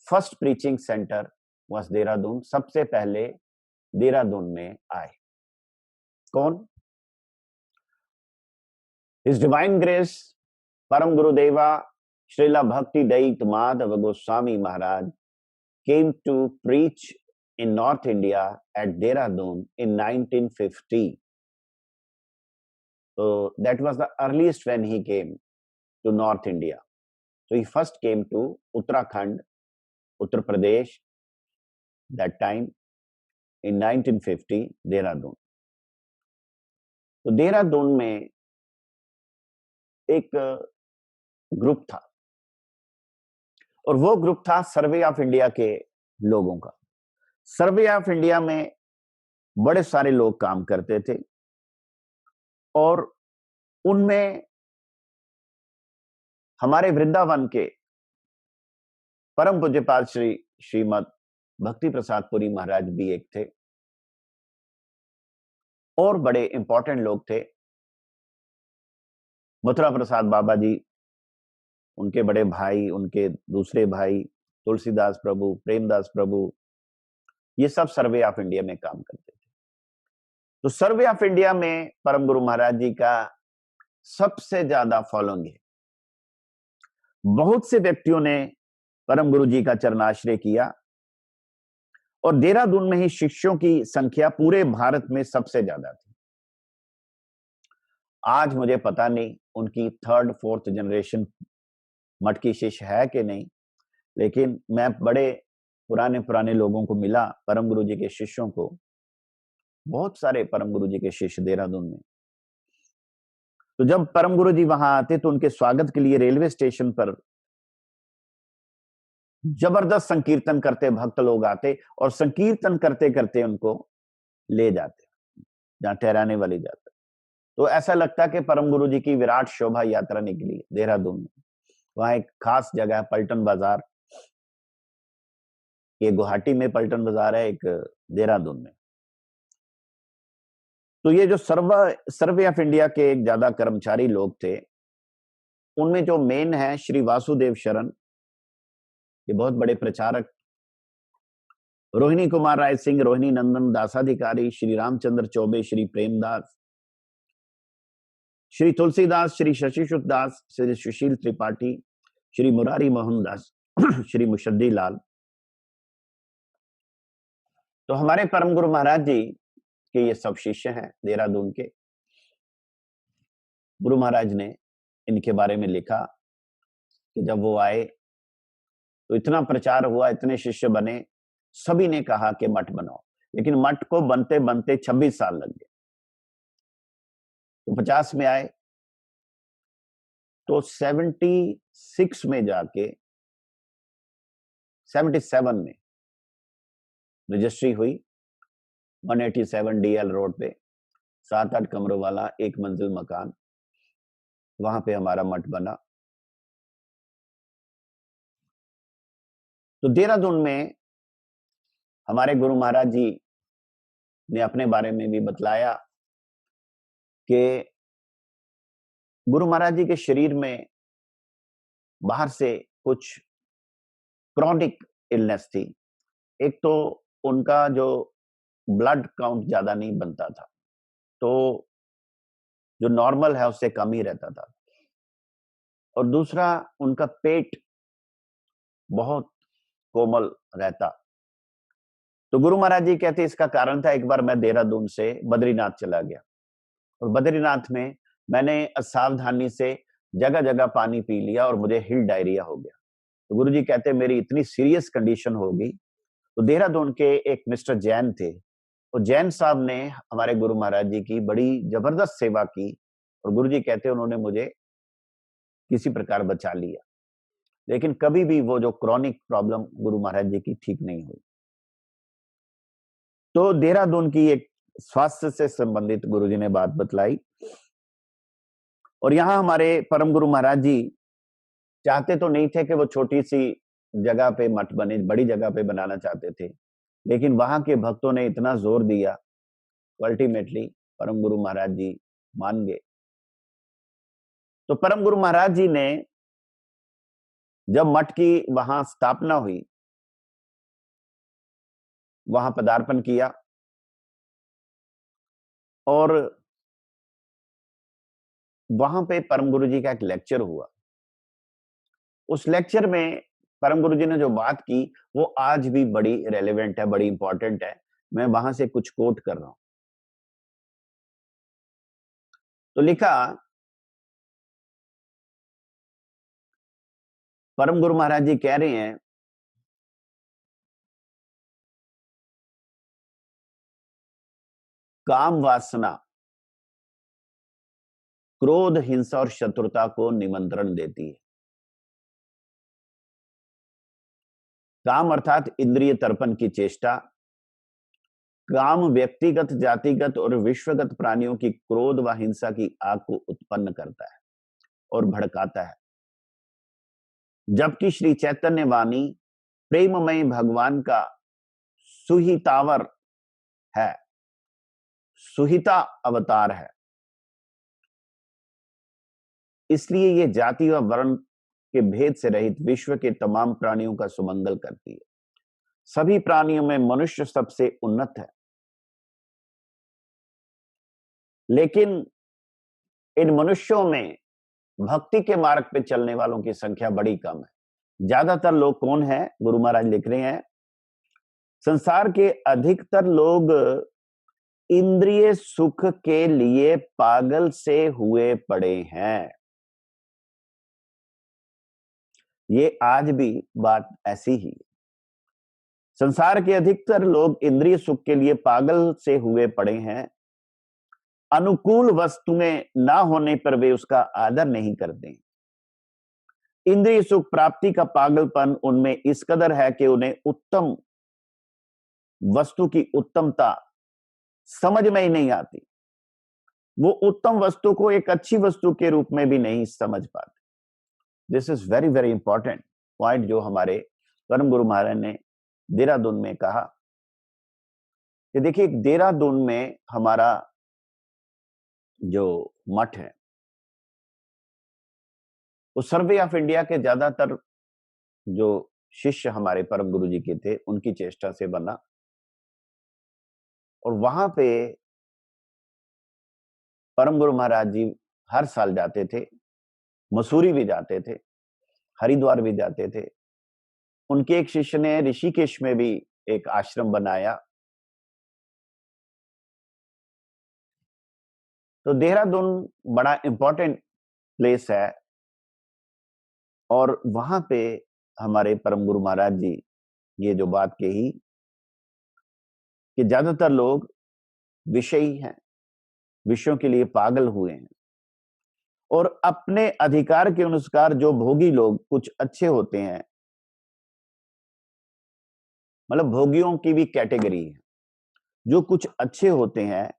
first preaching centre was Dehradun. सबसे पहले देहरादून में आए कौन? His Divine Grace Param Gurudeva Srila Bhakti Dayit Madhava Goswami Maharaj came to preach in North India at Dehradun in 1950. So that was the earliest when he came to North India. So he first came to Uttarakhand, Uttar Pradesh, that time in 1950, Dehradun. तो देहरादून में एक group था, और वो group था survey of India के लोगों का। सर्वे ऑफ इंडिया में बड़े सारे लोग काम करते थे, और उनमें हमारे वृंदावन के परम पूज्यपाद श्री श्रीमद भक्ति प्रसाद पुरी महाराज भी एक थे, और बड़े इंपॉर्टेंट लोग थे। मथुरा प्रसाद बाबा जी, उनके बड़े भाई, उनके दूसरे भाई तुलसीदास प्रभु, प्रेमदास प्रभु, ये सब सर्वे ऑफ इंडिया में काम करते थे। तो सर्वे ऑफ इंडिया में परम गुरु महाराज जी का सबसे ज्यादा फॉलोइंग है। बहुत से व्यक्तियों ने परम गुरु जी का चरणाश्रय किया, और देहरादून में ही शिष्यों की संख्या पूरे भारत में सबसे ज्यादा थी। आज मुझे पता नहीं उनकी थर्ड फोर्थ जनरेशन मटकी शिष्य है कि नहीं, लेकिन मैं बड़े पुराने लोगों को मिला, परम गुरु जी के शिष्यों को, बहुत सारे परम गुरु जी के शिष्य देहरादून में। तो जब परम गुरु जी वहां आते तो उनके स्वागत के लिए रेलवे स्टेशन पर जबरदस्त संकीर्तन करते भक्त लोग आते और संकीर्तन करते करते उनको ले जाते जहां ठहराने वाली जाता। तो ऐसा लगता कि परम गुरु जी की विराट शोभा यात्रा निकली है देहरादून में। वहां एक खास जगह है पलटन बाजार, ये गुवाहाटी में पलटन बाजार है, एक देहरादून में। तो ये जो सर्वे ऑफ इंडिया के एक ज्यादा कर्मचारी लोग थे, उनमें जो मेन है श्री वासुदेव शरण, ये बहुत बड़े प्रचारक, रोहिणी कुमार राय सिंह, रोहिणी नंदन दासाधिकारी, श्री रामचंद्र चौबे, श्री प्रेमदास, श्री तुलसीदास, श्री शशिशुक दास, श्री सुशील त्रिपाठी, श्री मुरारी मोहन दास, श्री मुशद्दी लाल। तो हमारे परम गुरु महाराज जी के ये सब शिष्य हैं देहरादून के। गुरु महाराज ने इनके बारे में लिखा कि जब वो आए तो इतना प्रचार हुआ, इतने शिष्य बने, सभी ने कहा कि मठ बनाओ, लेकिन मठ को बनते बनते 26 साल लग गए। तो 50 में आए तो 76 में जाके 77 में रजिस्ट्री हुई। 187 DL रोड पे 7-8 कमरों वाला एक मंजिल मकान, वहां पे हमारा मठ बना। तो देहरादून में हमारे गुरु महाराज जी ने अपने बारे में भी बतलाया कि गुरु महाराज जी के शरीर में बाहर से कुछ क्रॉनिक इलनेस थी। एक तो उनका जो ब्लड काउंट ज्यादा नहीं बनता था, तो जो नॉर्मल है उससे कम ही रहता था, और दूसरा उनका पेट बहुत कोमल रहता। तो गुरु महाराज जी कहते इसका कारण था, एक बार मैं देहरादून से बद्रीनाथ चला गया और बद्रीनाथ में मैंने असावधानी से जगह जगह पानी पी लिया और मुझे हिल डायरिया हो गया। तो गुरु जी कहते मेरी इतनी सीरियस कंडीशन होगी। तो देहरादून के एक मिस्टर जैन थे, और जैन साहब ने हमारे गुरु महाराज जी की बड़ी जबरदस्त सेवा की, और गुरु जी कहते उन्होंने मुझे किसी प्रकार बचा लिया। लेकिन कभी भी वो जो क्रॉनिक प्रॉब्लम गुरु महाराज जी की ठीक नहीं हुई। तो देहरादून की एक स्वास्थ्य से संबंधित गुरु जी ने बात बतलाई, और यहां हमारे परम गुरु महाराज जी चाहते तो नहीं थे कि वो छोटी सी जगह पे मठ बने, बड़ी जगह पे बनाना चाहते थे, लेकिन वहां के भक्तों ने इतना जोर दिया, अल्टीमेटली परम गुरु महाराज जी मान गए। तो परम गुरु महाराज जी ने जब मठ की वहां स्थापना हुई, वहां पदार्पण किया, और वहां पे परम गुरु जी का एक लेक्चर हुआ। उस लेक्चर में परम गुरु जी ने जो बात की वो आज भी बड़ी रेलेवेंट है, बड़ी इंपॉर्टेंट है। मैं वहां से कुछ कोट कर रहा हूं। तो लिखा, परम गुरु महाराज जी कह रहे हैं, काम वासना क्रोध, हिंसा और शत्रुता को निमंत्रण देती है। काम अर्थात इंद्रिय तर्पण की चेष्टा। काम व्यक्तिगत, जातिगत और विश्वगत प्राणियों की क्रोध व हिंसा की आग को उत्पन्न करता है और भड़काता है, जबकि श्री चैतन्य वाणी प्रेममय भगवान का सुहितावर है, सुहिता अवतार है। इसलिए ये जाति व वर्ण के भेद से रहित विश्व के तमाम प्राणियों का सुमंगल करती है। सभी प्राणियों में मनुष्य सबसे उन्नत है, लेकिन इन मनुष्यों में भक्ति के मार्ग पे चलने वालों की संख्या बड़ी कम है। ज्यादातर लोग कौन है? गुरु महाराज लिख रहे हैं, संसार के अधिकतर लोग इंद्रिय सुख के लिए पागल से हुए पड़े हैं। ये आज भी बात ऐसी ही है। संसार के अधिकतर लोग इंद्रिय सुख के लिए पागल से हुए पड़े हैं। अनुकूल वस्तुएं ना होने पर वे उसका आदर नहीं करते। इंद्रिय सुख प्राप्ति का पागलपन उनमें इस कदर है कि उन्हें उत्तम वस्तु की उत्तमता समझ में ही नहीं आती। वो उत्तम वस्तु को एक अच्छी वस्तु के रूप में भी नहीं समझ पाते। This is very very important point जो हमारे परम गुरु महाराज ने देहरादून में कहा कि देखिए, देहरादून में हमारा जो मठ है वो सर्वे ऑफ इंडिया के ज्यादातर जो शिष्य हमारे परम गुरु जी के थे उनकी चेष्टा से बना। और वहां पे परम गुरु महाराज जी हर साल जाते थे, मसूरी भी जाते थे, हरिद्वार भी जाते थे। उनके एक शिष्य ने ऋषिकेश में भी एक आश्रम बनाया। तो देहरादून बड़ा इंपॉर्टेंट प्लेस है और वहां पे हमारे परम गुरु महाराज जी ये जो बात कही कि ज्यादातर लोग विषयी हैं, विषयों के लिए पागल हुए हैं और अपने अधिकार के अनुसार जो भोगी लोग कुछ अच्छे होते हैं, मतलब भोगियों की भी कैटेगरी है, जो कुछ अच्छे होते हैं,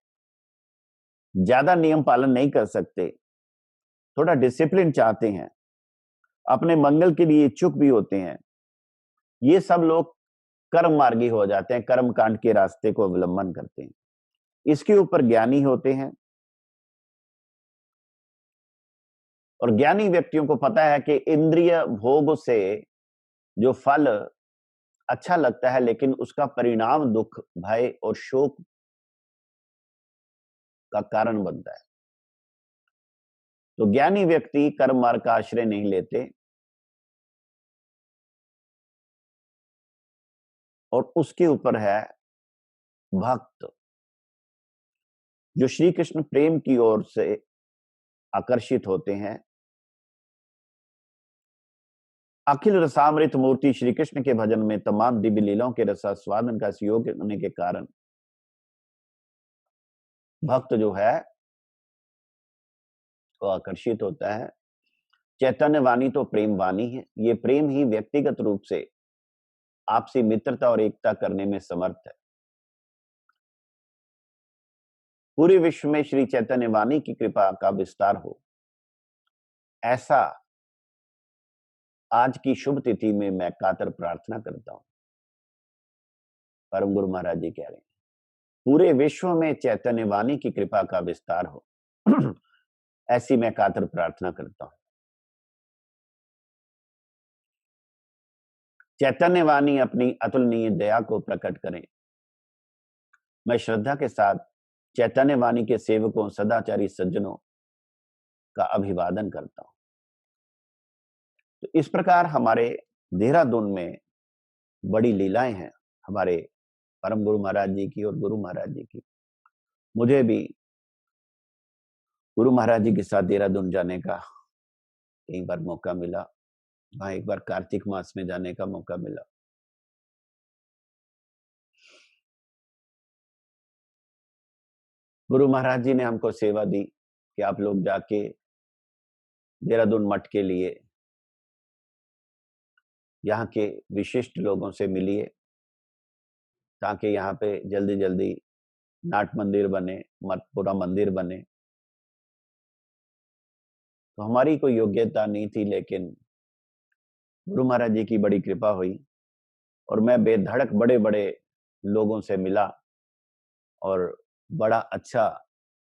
ज्यादा नियम पालन नहीं कर सकते, थोड़ा डिसिप्लिन चाहते हैं, अपने मंगल के लिए इच्छुक भी होते हैं, ये सब लोग कर्म मार्गी हो जाते हैं, कर्म कांड के रास्ते को अवलंबन करते हैं। इसके ऊपर ज्ञानी होते हैं और ज्ञानी व्यक्तियों को पता है कि इंद्रिय भोग से जो फल अच्छा लगता है लेकिन उसका परिणाम दुख, भय और शोक का कारण बनता है। तो ज्ञानी व्यक्ति कर्म मार्ग का आश्रय नहीं लेते और उसके ऊपर है भक्त, जो श्री कृष्ण प्रेम की ओर से आकर्षित होते हैं। अखिल रसामृत मूर्ति श्री कृष्ण के भजन में तमाम दिव्य लीलाओं के रसास्वादन का सहयोग होने के कारण भक्त जो है वो आकर्षित होता है। चैतन्य वाणी तो प्रेम वाणी है। ये प्रेम ही व्यक्तिगत रूप से आपसी मित्रता और एकता करने में समर्थ है। पूरे विश्व में श्री चैतन्य वाणी की कृपा का विस्तार हो, ऐसा आज की शुभ तिथि में मैं कातर प्रार्थना करता हूं। परम गुरु महाराज जी कह रहे हैं, पूरे विश्व में चैतन्य वाणी की कृपा का विस्तार हो, ऐसी मैं कातर प्रार्थना करता हूं। चैतन्य वाणी अपनी अतुलनीय दया को प्रकट करें। मैं श्रद्धा के साथ चैतन्य वाणी के सेवकों, सदाचारी सज्जनों का अभिवादन करता हूं। तो इस प्रकार हमारे देहरादून में बड़ी लीलाएं हैं हमारे परम गुरु महाराज जी की और गुरु महाराज जी की। मुझे भी गुरु महाराज जी के साथ देहरादून जाने का कई बार मौका मिला। वहां एक बार कार्तिक मास में जाने का मौका मिला। गुरु महाराज जी ने हमको सेवा दी कि आप लोग जाके देहरादून मठ के लिए यहाँ के विशिष्ट लोगों से मिलिए, ताकि यहाँ पे जल्दी जल्दी नाट मंदिर बने, मठपुरा मंदिर बने। तो हमारी कोई योग्यता नहीं थी, लेकिन गुरु महाराज जी की बड़ी कृपा हुई और मैं बेधड़क बड़े बड़े लोगों से मिला और बड़ा अच्छा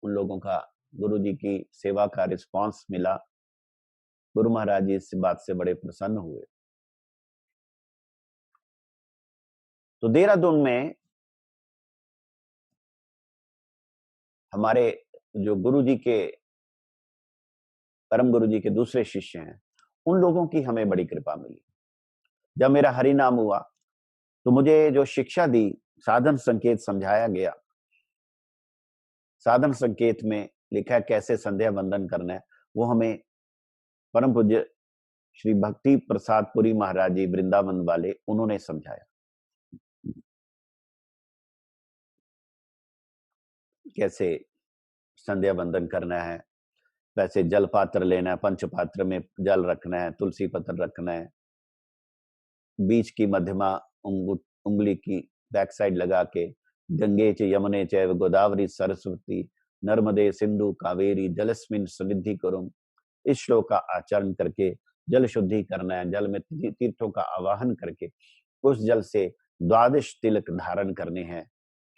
उन लोगों का गुरु जी की सेवा का रिस्पांस मिला। गुरु महाराज जी इस बात से बड़े प्रसन्न हुए। तो देहरादून में हमारे जो गुरु जी के, परम गुरु जी के दूसरे शिष्य हैं, उन लोगों की हमें बड़ी कृपा मिली। जब मेरा हरि नाम हुआ तो मुझे जो शिक्षा दी, साधन संकेत समझाया गया। साधन संकेत में लिखा है कैसे संध्या वंदन करना है, वो हमें परम पूज्य श्री भक्ति प्रसाद पुरी महाराज जी वृंदावन वाले, उन्होंने समझाया। कैसे संध्या वंदन करना है, वैसे जल पात्र लेना है, पंच पात्र में जल रखना है, तुलसी पत्र रखना है, बीच की मध्यमा उंगली की बैक साइड लगा के गंगे च यमुने चैव गोदावरी सरस्वती नर्मदे सिंधु कावेरी जलस्मिन सन्निधि करुम, इस श्लोक का आचरण करके जल शुद्धि करना है। जल में तीर्थों का आवाहन करके उस जल से द्वादश तिलक धारण करने हैं।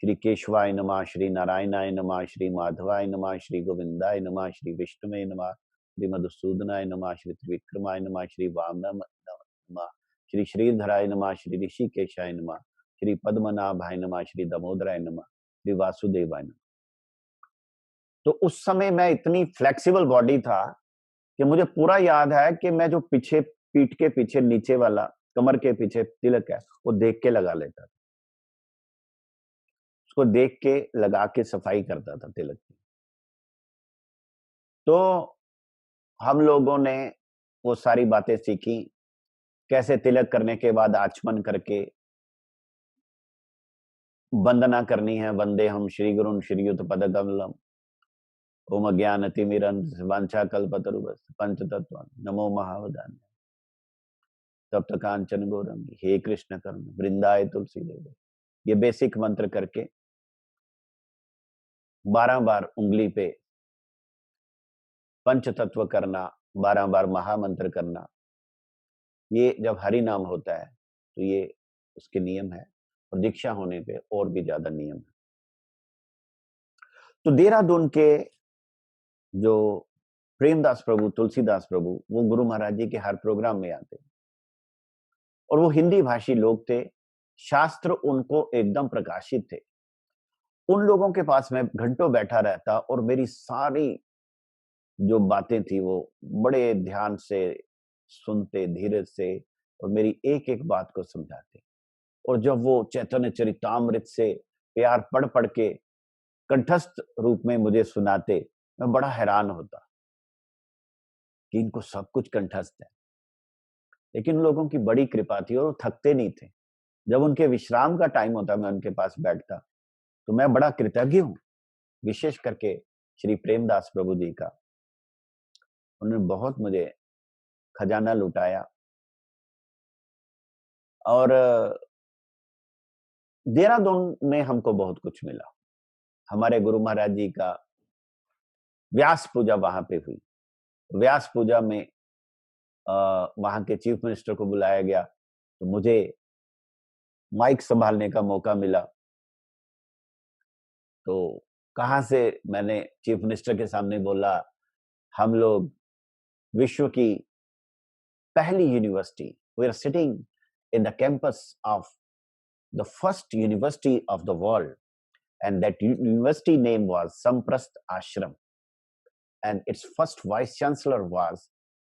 श्री केशवाय नमः, श्री नारायणाय नमः, श्री माधवाय नमः, श्री गोविंदाय नमः, श्री विष्णुवे नमः, श्री मधुसूदनाय नमः, श्री त्रिविक्रमाय नमः, श्री वामनाय नमः, श्री श्रीधराय नमः, श्री ऋषिकेशाय नमः, श्री पद्मनाभाय नमः, श्री दामोदराय नमः, श्री वासुदेवाय नमः। तो उस समय मैं इतनी फ्लेक्सिबल बॉडी था कि मुझे पूरा याद है कि मैं जो पीछे पीठ के पीछे नीचे वाला कमर के पीछे तिलक है वो देख के लगा लेता था, उसको देख के लगा के सफाई करता था तिलक की। तो हम लोगों ने वो सारी बातें सीखी, कैसे तिलक करने के बाद आचमन करके वंदना करनी है। वंदे हम श्री गुरुन श्रीयुत पद कमलम ओम ज्ञानतिमिरन्धस्य वाञ्छाकल्पतरुभ्यश्च पंचतत्त्वान् नमो महावदान्य तप्त कांचन गौरंगी हे कृष्ण करुण वृंदाय तुलसी देव। ये बेसिक मंत्र करके 12 बार उंगली पे पंच तत्व करना, 12 बार महामंत्र करना। ये जब हरि नाम होता है तो ये उसके नियम है, और दीक्षा होने पे और भी ज्यादा नियम है। तो देहरादून के जो प्रेमदास प्रभु, तुलसीदास प्रभु, वो गुरु महाराज जी के हर प्रोग्राम में आते, और वो हिंदी भाषी लोग थे, शास्त्र उनको एकदम प्रकाशित थे। उन लोगों के पास मैं घंटों बैठा रहता और मेरी सारी जो बातें थी वो बड़े ध्यान से सुनते, धीरज से, और मेरी एक एक बात को समझाते। और जब वो चैतन्य चरितामृत से प्यार पढ़ पढ़ के कंठस्थ रूप में मुझे सुनाते, मैं बड़ा हैरान होता कि इनको सब कुछ कंठस्थ है। लेकिन उन लोगों की बड़ी कृपा थी और वो थकते नहीं थे। जब उनके विश्राम का टाइम होता, मैं उनके पास बैठता, तो मैं बड़ा कृतज्ञ हूं, विशेष करके श्री प्रेमदास प्रभु जी का। उन्होंने बहुत मुझे खजाना लुटाया। और देहरादून में हमको बहुत कुछ मिला। हमारे गुरु महाराज जी का व्यास पूजा वहां पे हुई। व्यास पूजा में वहां के चीफ मिनिस्टर को बुलाया गया, तो मुझे माइक संभालने का मौका मिला। तो कहां से मैंने चीफ मिनिस्टर के सामने बोला, हम लोग विश्व की पहली university, we are sitting in the campus of the first university of the world, and that university name was Samprasth Ashram, and its first vice chancellor was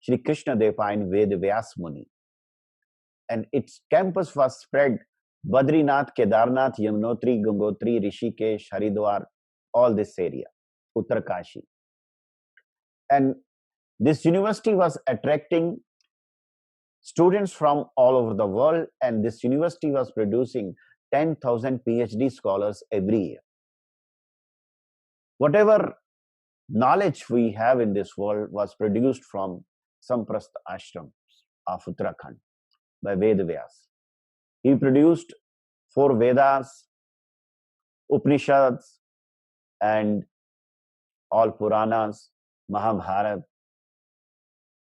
Shri Krishna Devain Ved Vyas Muni, and its campus was spread Badrinath, Kedarnath, Yamunotri, Gangotri, Rishikesh, Haridwar, all this area, Uttarkashi. And this university was attracting students from all over the world, and this university was producing 10,000 PhD scholars every year. Whatever knowledge we have in this world was produced from Samprasth Ashram of Uttarakhand by Ved Vyas. He produced 4 Vedas, Upanishads, and all Puranas, Mahabharata.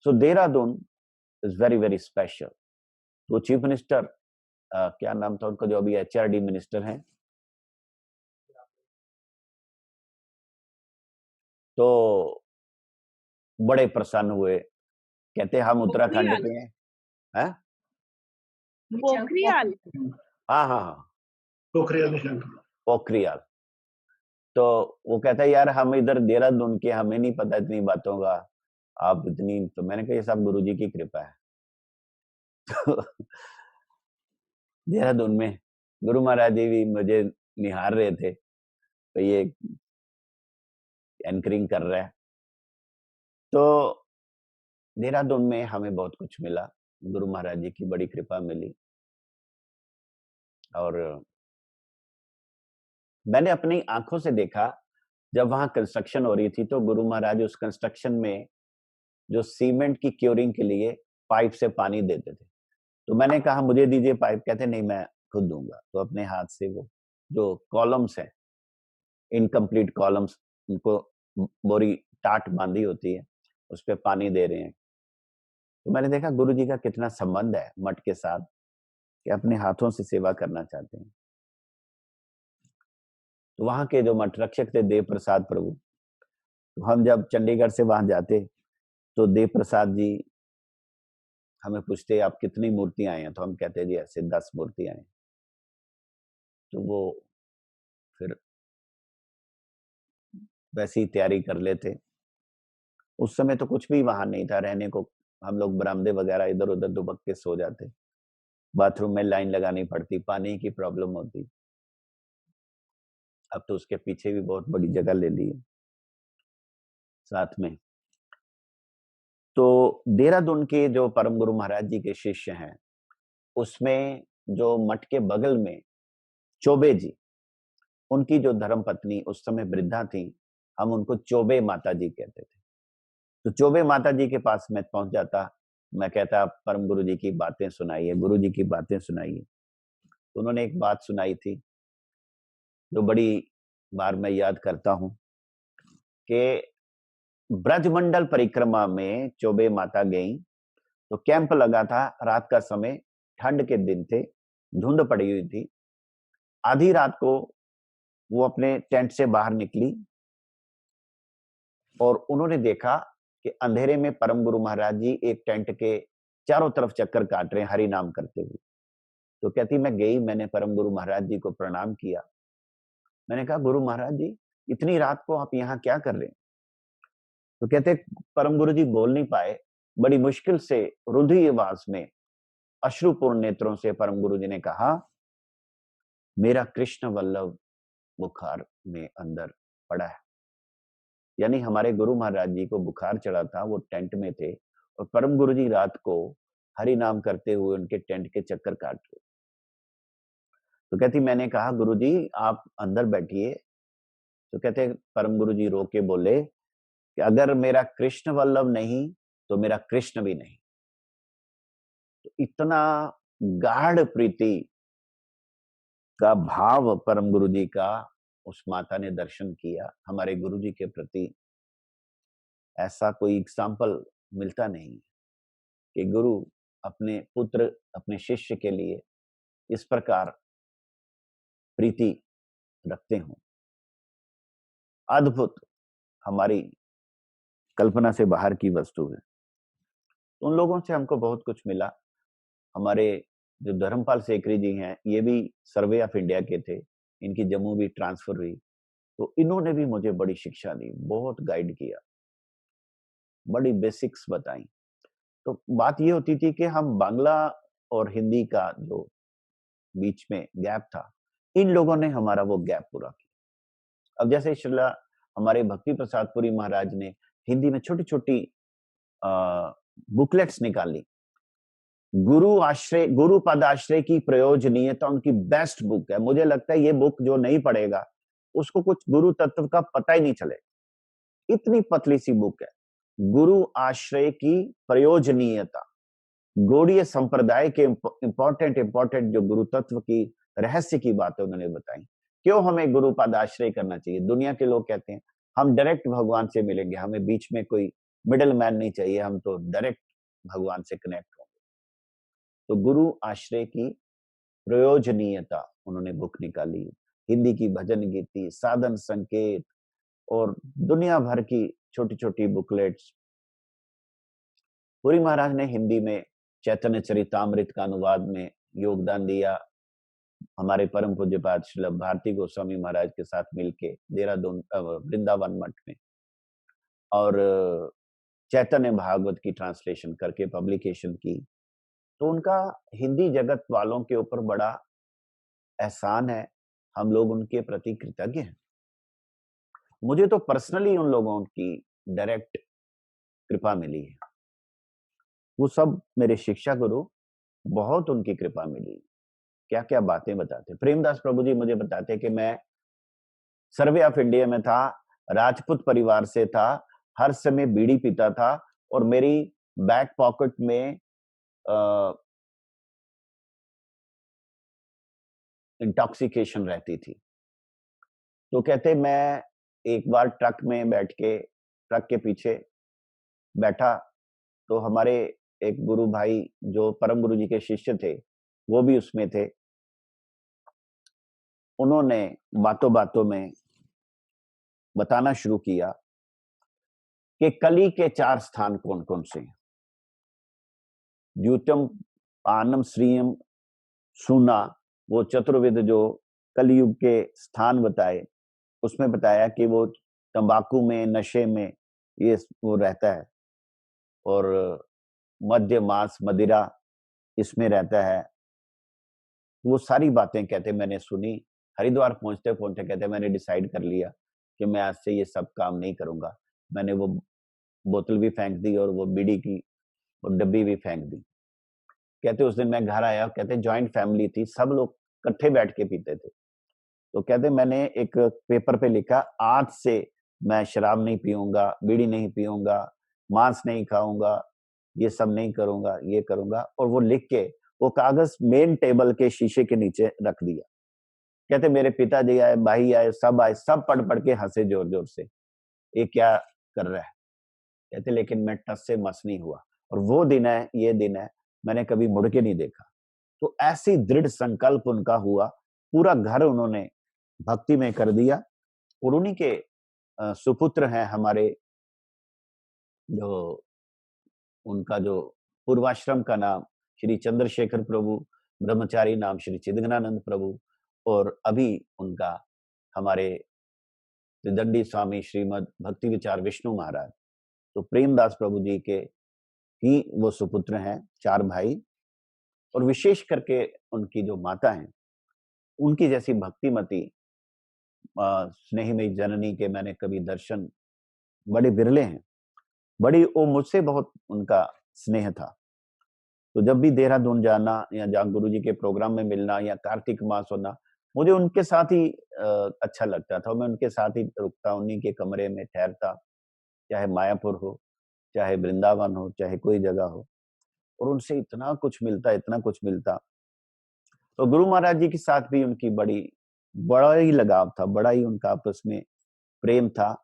So Dehradun is very, very special. तो chief minister क्या नाम था उनका, जो अभी HRD minister हैं, तो बड़े प्रसन्न हुए। कहते हम उत्तराखंड के हैं। पोखरियाल। हाँ हाँ हाँ, पोखरियाल। तो वो कहता है यार हम इधर देहरादून के, हमें नहीं पता इतनी बातों का, आप इतनी। तो मैंने कहा ये सब गुरु जी की कृपा है। तो देहरादून में गुरु महाराज जी भी मुझे निहार रहे थे, तो ये एंकरिंग कर रहा है। तो देहरादून में हमें बहुत कुछ मिला, गुरु महाराज जी की बड़ी कृपा मिली। और मैंने अपनी आंखों से देखा जब वहां कंस्ट्रक्शन हो रही थी तो गुरु महाराज उस कंस्ट्रक्शन में जो सीमेंट की क्योरिंग के लिए पाइप से पानी देते थे। तो मैंने कहा मुझे दीजिए पाइप, कहते नहीं मैं खुद दूंगा। तो अपने हाथ से वो जो कॉलम्स है, इनकम्प्लीट कॉलम्स, उनको बोरी टाट बांधी होती है, उस पर पानी दे रहे हैं। तो मैंने देखा गुरु जी का कितना संबंध है मठ के साथ, कि अपने हाथों से सेवा करना चाहते हैं। तो वहां के जो मठ रक्षक थे देव प्रसाद प्रभु, तो हम जब चंडीगढ़ से वहां जाते तो देव प्रसाद जी हमें पूछते आप कितनी मूर्तियां आई हैं, तो हम कहते जी ऐसे 10 मूर्तियां आई। तो वो फिर वैसी तैयारी कर लेते। उस समय तो कुछ भी वहां नहीं था रहने को, हम लोग बरामदे वगैरह इधर उधर दुबक के सो जाते, बाथरूम में लाइन लगानी पड़ती, पानी की प्रॉब्लम होती। अब तो उसके पीछे भी बहुत बड़ी जगह ले ली है साथ में। तो देहरादून के जो परम गुरु महाराज जी के शिष्य हैं, उसमें जो मठ के बगल में चौबे जी, उनकी जो धर्म पत्नी उस समय वृद्धा थी, हम उनको चौबे माता जी कहते थे। तो चौबे माता जी के पास मैं पहुंच जाता, मैं कहता परम गुरु जी की बातें सुनाइए, गुरु जी की बातें सुनाइए। तो उन्होंने एक बात सुनाई थी जो बड़ी बार मैं याद करता हूं, कि ब्रजमंडल परिक्रमा में चौबे माता गई तो कैंप लगा था, रात का समय, ठंड के दिन थे, धुंध पड़ी हुई थी। आधी रात को वो अपने टेंट से बाहर निकली और उन्होंने देखा कि अंधेरे में परम गुरु महाराज जी एक टेंट के चारों तरफ चक्कर काट रहे हैं हरि नाम करते हुए। तो कहती मैं गई, मैंने परम गुरु महाराज जी को प्रणाम किया। मैंने कहा गुरु महाराज जी इतनी रात को आप यहाँ क्या कर रहे हैं? तो कहते परम गुरु जी बोल नहीं पाए, बड़ी मुश्किल से रुधी आवाज में अश्रुपूर्ण नेत्रों से परम गुरु जी ने कहा मेरा कृष्ण वल्लभ बुखार में अंदर पड़ा है। यानी हमारे गुरु महाराज जी को बुखार चढ़ा था, वो टेंट में थे और परम गुरु जी रात को हरि नाम करते हुए उनके टेंट के चक्कर काट रहे। तो कहती मैंने कहा गुरु जी आप अंदर बैठिए। तो कहते परम गुरु जी रो के बोले कि अगर मेरा कृष्ण वल्लभ नहीं तो मेरा कृष्ण भी नहीं। तो इतना गाढ़ प्रीति का भाव परम गुरु जी का उस माता ने दर्शन किया हमारे गुरु जी के प्रति। ऐसा कोई एग्जाम्पल मिलता नहीं कि गुरु अपने पुत्र, अपने शिष्य के लिए इस प्रकार प्रीति रखते हों। अद्भुत, हमारी कल्पना से बाहर की वस्तु है। उन लोगों से हमको बहुत कुछ मिला। हमारे जो धर्मपाल सेकरी जी हैं, ये भी सर्वे ऑफ इंडिया के थे, इनकी जम्मू भी ट्रांसफर हुई, तो इन्होंने भी मुझे बड़ी शिक्षा दी, बहुत गाइड किया, बड़ी बेसिक्स बताई। तो बात ये होती थी कि हम बांग्ला और हिंदी का जो बीच में गैप था, इन लोगों ने हमारा वो गैप पूरा किया। अब जैसे श्रीला हमारे भक्ति प्रसाद पुरी महाराज ने हिंदी में छोटी छोटी बुकलेट्स निकाली, गुरु आश्रय, गुरु पद आश्रय की प्रयोजनीयता उनकी बेस्ट बुक है। मुझे लगता है ये बुक जो नहीं पढ़ेगा उसको कुछ गुरु तत्व का पता ही नहीं चलेगा। इतनी पतली सी बुक है, गुरु आश्रय की प्रयोजनीयता, गौड़ीय संप्रदाय के इंपॉर्टेंट जो गुरु तत्व की रहस्य की बातें उन्होंने बताई। क्यों हमें गुरु पद आश्रय करना चाहिए? दुनिया के लोग कहते हैं हम डायरेक्ट भगवान से मिलेंगे, हमें बीच में कोई मिडिल मैन नहीं चाहिए, हम तो डायरेक्ट भगवान से कनेक्ट होंगे। तो गुरु आश्रय की प्रयोजनीयता उन्होंने बुक निकाली। हिंदी की भजन गीति, साधन संकेत और दुनिया भर की छोटी छोटी बुकलेट्स। पुरी महाराज ने हिंदी में चैतन्य चरितामृत का अनुवाद में योगदान दिया। हमारे परम पूज्यपाद श्री भारती गोस्वामी महाराज के साथ मिलके देहरादून वृंदावन मठ में, और चैतन्य भागवत की ट्रांसलेशन करके पब्लिकेशन की। तो उनका हिंदी जगत वालों के ऊपर बड़ा एहसान है, हम लोग उनके प्रति कृतज्ञ हैं। मुझे तो पर्सनली उन लोगों की डायरेक्ट कृपा मिली है, वो सब मेरे शिक्षा गुरु, बहुत उनकी कृपा मिली। क्या क्या बातें बताते। प्रेमदास प्रभु जी मुझे बताते कि मैं सर्वे ऑफ इंडिया में था, राजपूत परिवार से था, हर समय बीड़ी पीता था और मेरी बैक पॉकेट में इंटॉक्सिकेशन रहती थी। तो कहते मैं एक बार ट्रक में बैठ के, ट्रक के पीछे बैठा, तो हमारे एक गुरु भाई जो परम गुरु जी के शिष्य थे वो भी उसमें थे। उन्होंने बातों बातों में बताना शुरू किया कि कली के 4 स्थान कौन कौन से हैं। द्यूतम, आनम, श्रीयम, सुना, वो चतुर्विद जो कलयुग के स्थान बताए, उसमें बताया कि वो तंबाकू में, नशे में ये वो रहता है, और मद्य, मांस, मदिरा इसमें रहता है। वो सारी बातें कहते मैंने सुनी। हरिद्वार पहुंचते पहुंचते कहते मैंने डिसाइड कर लिया कि मैं आज से ये सब काम नहीं करूंगा। मैंने वो बोतल भी फेंक दी और वो बीड़ी की वो डब्बी भी फेंक दी। कहते उस दिन मैं घर आया, कहते जॉइंट फैमिली थी, सब लोग इकट्ठे बैठ के पीते थे। तो कहते मैंने एक पेपर पे लिखा, आज से मैं शराब नहीं पीऊंगा, बीड़ी नहीं पीऊंगा, मांस नहीं खाऊंगा, ये सब नहीं करूंगा, ये करूंगा। और वो लिख के वो कागज मेन टेबल के शीशे के नीचे रख दिया। कहते मेरे पिताजी आए, भाई आए, सब पढ़ पढ़ के हंसे जोर जोर से, ये क्या कर रहा है। कहते लेकिन मैं टस से मस नहीं हुआ, और वो दिन है, ये दिन है, मैंने कभी मुड़ के नहीं देखा। तो ऐसी दृढ़ संकल्प उनका हुआ, पूरा घर उन्होंने भक्ति में कर दिया। और उन्हीं के सुपुत्र हैं हमारे, जो उनका जो पूर्वाश्रम का नाम श्री चंद्रशेखर प्रभु, ब्रह्मचारी नाम श्री चिदगनानंद प्रभु, और अभी उनका हमारे त्रिदंडी स्वामी श्रीमद भक्ति विचार विष्णु महाराज, तो प्रेमदास प्रभु जी के ही वो सुपुत्र हैं, 4 भाई। और विशेष करके उनकी जो माता हैं, उनकी जैसी भक्तिमती स्नेहमयी जननी के मैंने कभी दर्शन बड़े बिरले हैं। बड़ी वो मुझसे बहुत उनका स्नेह था। तो जब भी देहरादून जाना या जहाँ गुरु जी के प्रोग्राम में मिलना या कार्तिक मास होना, मुझे उनके साथ ही अच्छा लगता था। मैं उनके साथ ही रुकता, उन्हीं के कमरे में ठहरता, चाहे मायापुर हो, चाहे वृंदावन हो, चाहे कोई जगह हो, और उनसे इतना कुछ मिलता, इतना कुछ मिलता। तो गुरु महाराज जी के साथ भी उनकी बड़ा ही लगाव था, बड़ा ही उनका आपस में प्रेम था,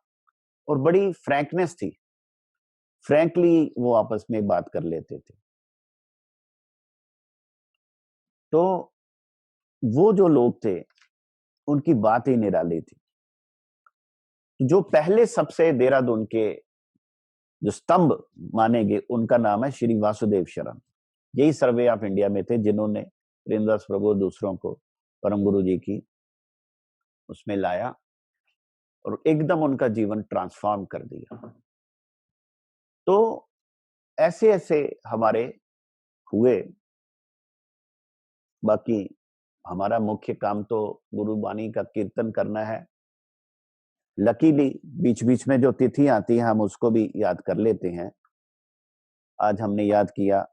और बड़ी फ्रैंकनेस थी। फ्रैंकली वो आपस में बात कर लेते थे। तो वो जो लोग थे, उनकी बात ही निराली थी। जो पहले सबसे देहरादून के जो स्तंभ माने गए, उनका नाम है श्री वासुदेव शरण। यही सर्वे ऑफ इंडिया में थे जिन्होंने प्रेमदास प्रभु दूसरों को परम गुरु जी की उसमें लाया और एकदम उनका जीवन ट्रांसफॉर्म कर दिया। तो ऐसे ऐसे हमारे हुए। बाकी हमारा मुख्य काम तो गुरु वाणी का कीर्तन करना है। लकीली बीच बीच में जो तिथि आती है हम उसको भी याद कर लेते हैं। आज हमने याद किया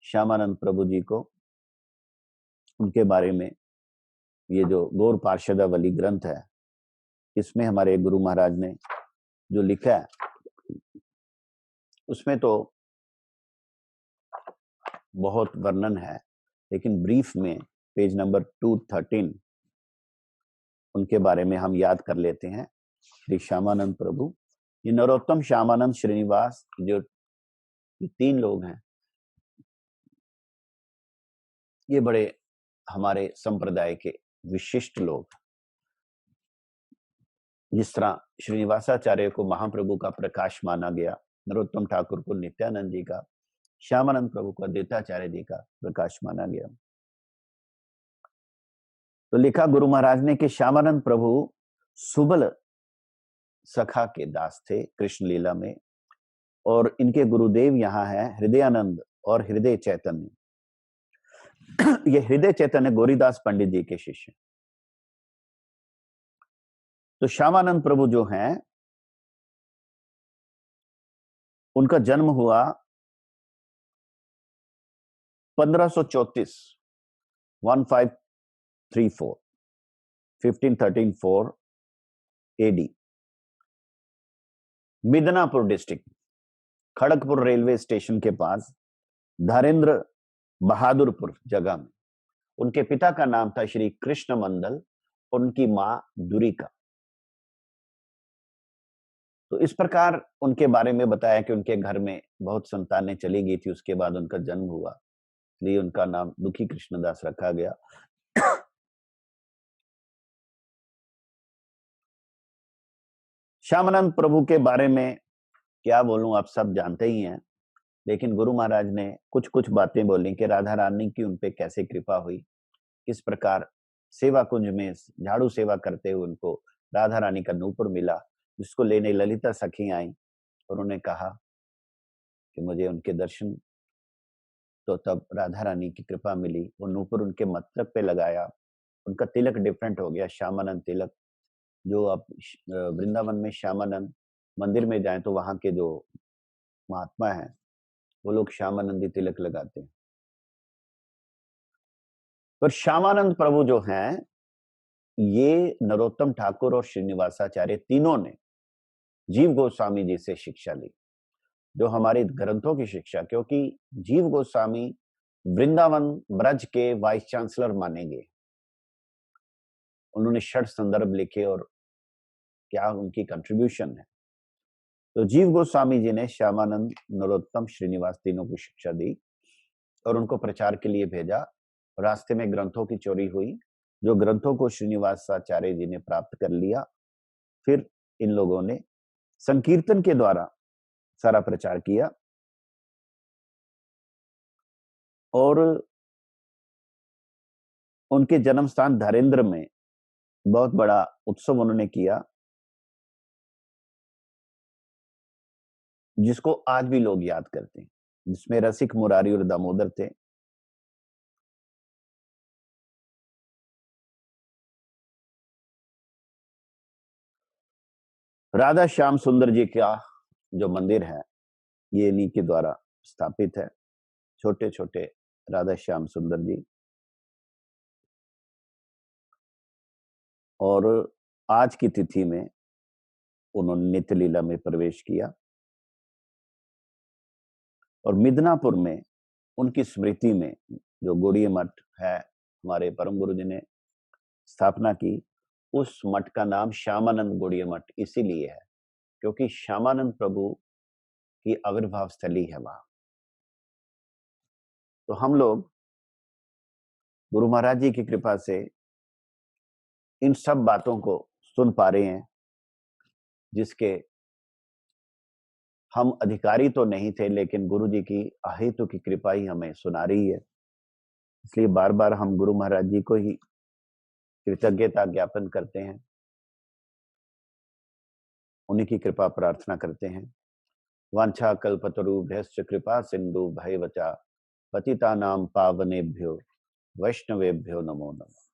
श्यामानंद प्रभु जी को, उनके बारे में। ये जो गौर पार्षदावली ग्रंथ है, इसमें हमारे गुरु महाराज ने जो लिखा है, उसमें तो बहुत वर्णन है, लेकिन ब्रीफ में पेज नंबर 213 उनके बारे में हम याद कर लेते हैं। श्री श्यामानंद प्रभु, ये नरोत्तम, श्यामानंद, श्रीनिवास, जो ये 3 लोग हैं, ये बड़े हमारे संप्रदाय के विशिष्ट लोग। जिस तरह श्रीनिवासाचार्य को महाप्रभु का प्रकाश माना गया, नरोत्तम ठाकुर को नित्यानंद जी का, श्यामानंद प्रभु को अद्वैताचार्य जी का प्रकाश माना गया। तो लिखा गुरु महाराज ने कि श्यामानंद प्रभु सुबल सखा के दास थे कृष्ण लीला में, और इनके गुरुदेव यहाँ है हृदयानंद और हृदय चैतन्य। ये हृदय चैतन्य गौरीदास पंडित जी के शिष्य। तो श्यामानंद प्रभु जो हैं, उनका जन्म हुआ 1534 1534 AD Midnapore district, Kharagpur railway station के पास धैरेंद्र बहादुरपुर जगह में उनके पिता का नाम था श्री कृष्ण मंडल, उनकी मां दुरिका। तो इस प्रकार उनके बारे में बताया कि उनके घर में बहुत संतानें चली गई थी, उसके बाद उनका जन्म हुआ, इसलिए उनका नाम दुखी कृष्णदास रखा गया। श्यामानंद प्रभु के बारे में क्या बोलूं, आप सब जानते ही हैं, लेकिन गुरु महाराज ने कुछ कुछ बातें बोली कि राधा रानी की उनपे कैसे कृपा हुई, किस प्रकार सेवा कुंज में झाड़ू सेवा करते हुए उनको राधा रानी का नूपुर मिला, जिसको लेने ललिता सखी आई और उन्होंने कहा कि मुझे उनके दर्शन, तो तब राधा रानी की कृपा मिली। वो नूपुर उनके मस्तक पे लगाया, उनका तिलक डिफरेंट हो गया, श्यामानंद तिलक। जो आप वृंदावन में श्यामानंद मंदिर में जाएं तो वहां के जो महात्मा हैं वो लोग श्यामानंदी तिलक लगाते हैं। पर श्यामानंद प्रभु जो हैं, ये नरोत्तम ठाकुर और श्रीनिवासाचार्य तीनों ने जीव गोस्वामी जी से शिक्षा ली, जो हमारे ग्रंथों की शिक्षा, क्योंकि जीव गोस्वामी वृंदावन ब्रज के वाइस चांसलर माने गए। उन्होंने 6 संदर्भ लिखे और क्या उनकी कंट्रीब्यूशन है। तो जीव गोस्वामी जी ने श्यामानंद, नरोत्तम, श्रीनिवास तीनों को शिक्षा दी और उनको प्रचार के लिए भेजा। रास्ते में ग्रंथों की चोरी हुई, जो ग्रंथों को श्रीनिवासाचार्य जी ने प्राप्त कर लिया। फिर इन लोगों ने संकीर्तन के द्वारा सारा प्रचार किया और उनके जन्म स्थान धैरेंद्र में बहुत बड़ा उत्सव उन्होंने किया, जिसको आज भी लोग याद करते हैं, जिसमें रसिक, मुरारी और दामोदर थे। राधा श्याम सुंदर जी का जो मंदिर है, ये इन्हीं के द्वारा स्थापित है। छोटे छोटे राधा श्याम सुंदर जी, और आज की तिथि में उन्होंने नित्य लीला में प्रवेश किया और मिदनापुर में उनकी स्मृति में जो गौड़ीय मठ है, हमारे परम गुरु जी ने स्थापना की, उस मठ का नाम श्यामानंद गौड़ीय मठ इसीलिए है क्योंकि श्यामानंद प्रभु की आविर्भाव स्थली है वहां। तो हम लोग गुरु महाराज जी की कृपा से इन सब बातों को सुन पा रहे हैं, जिसके हम अधिकारी तो नहीं थे, लेकिन गुरु जी की अहेतु की कृपा ही हमें सुना रही है। इसलिए बार बार हम गुरु महाराज जी को ही कृतज्ञता ज्ञापन करते हैं, उन्हीं की कृपा प्रार्थना करते हैं। वांछा कल्पतरुभ्यश्च कृपा सिंधु भयवचा पतितानां पावनेभ्यो वैष्णवेभ्यो नमो नमः।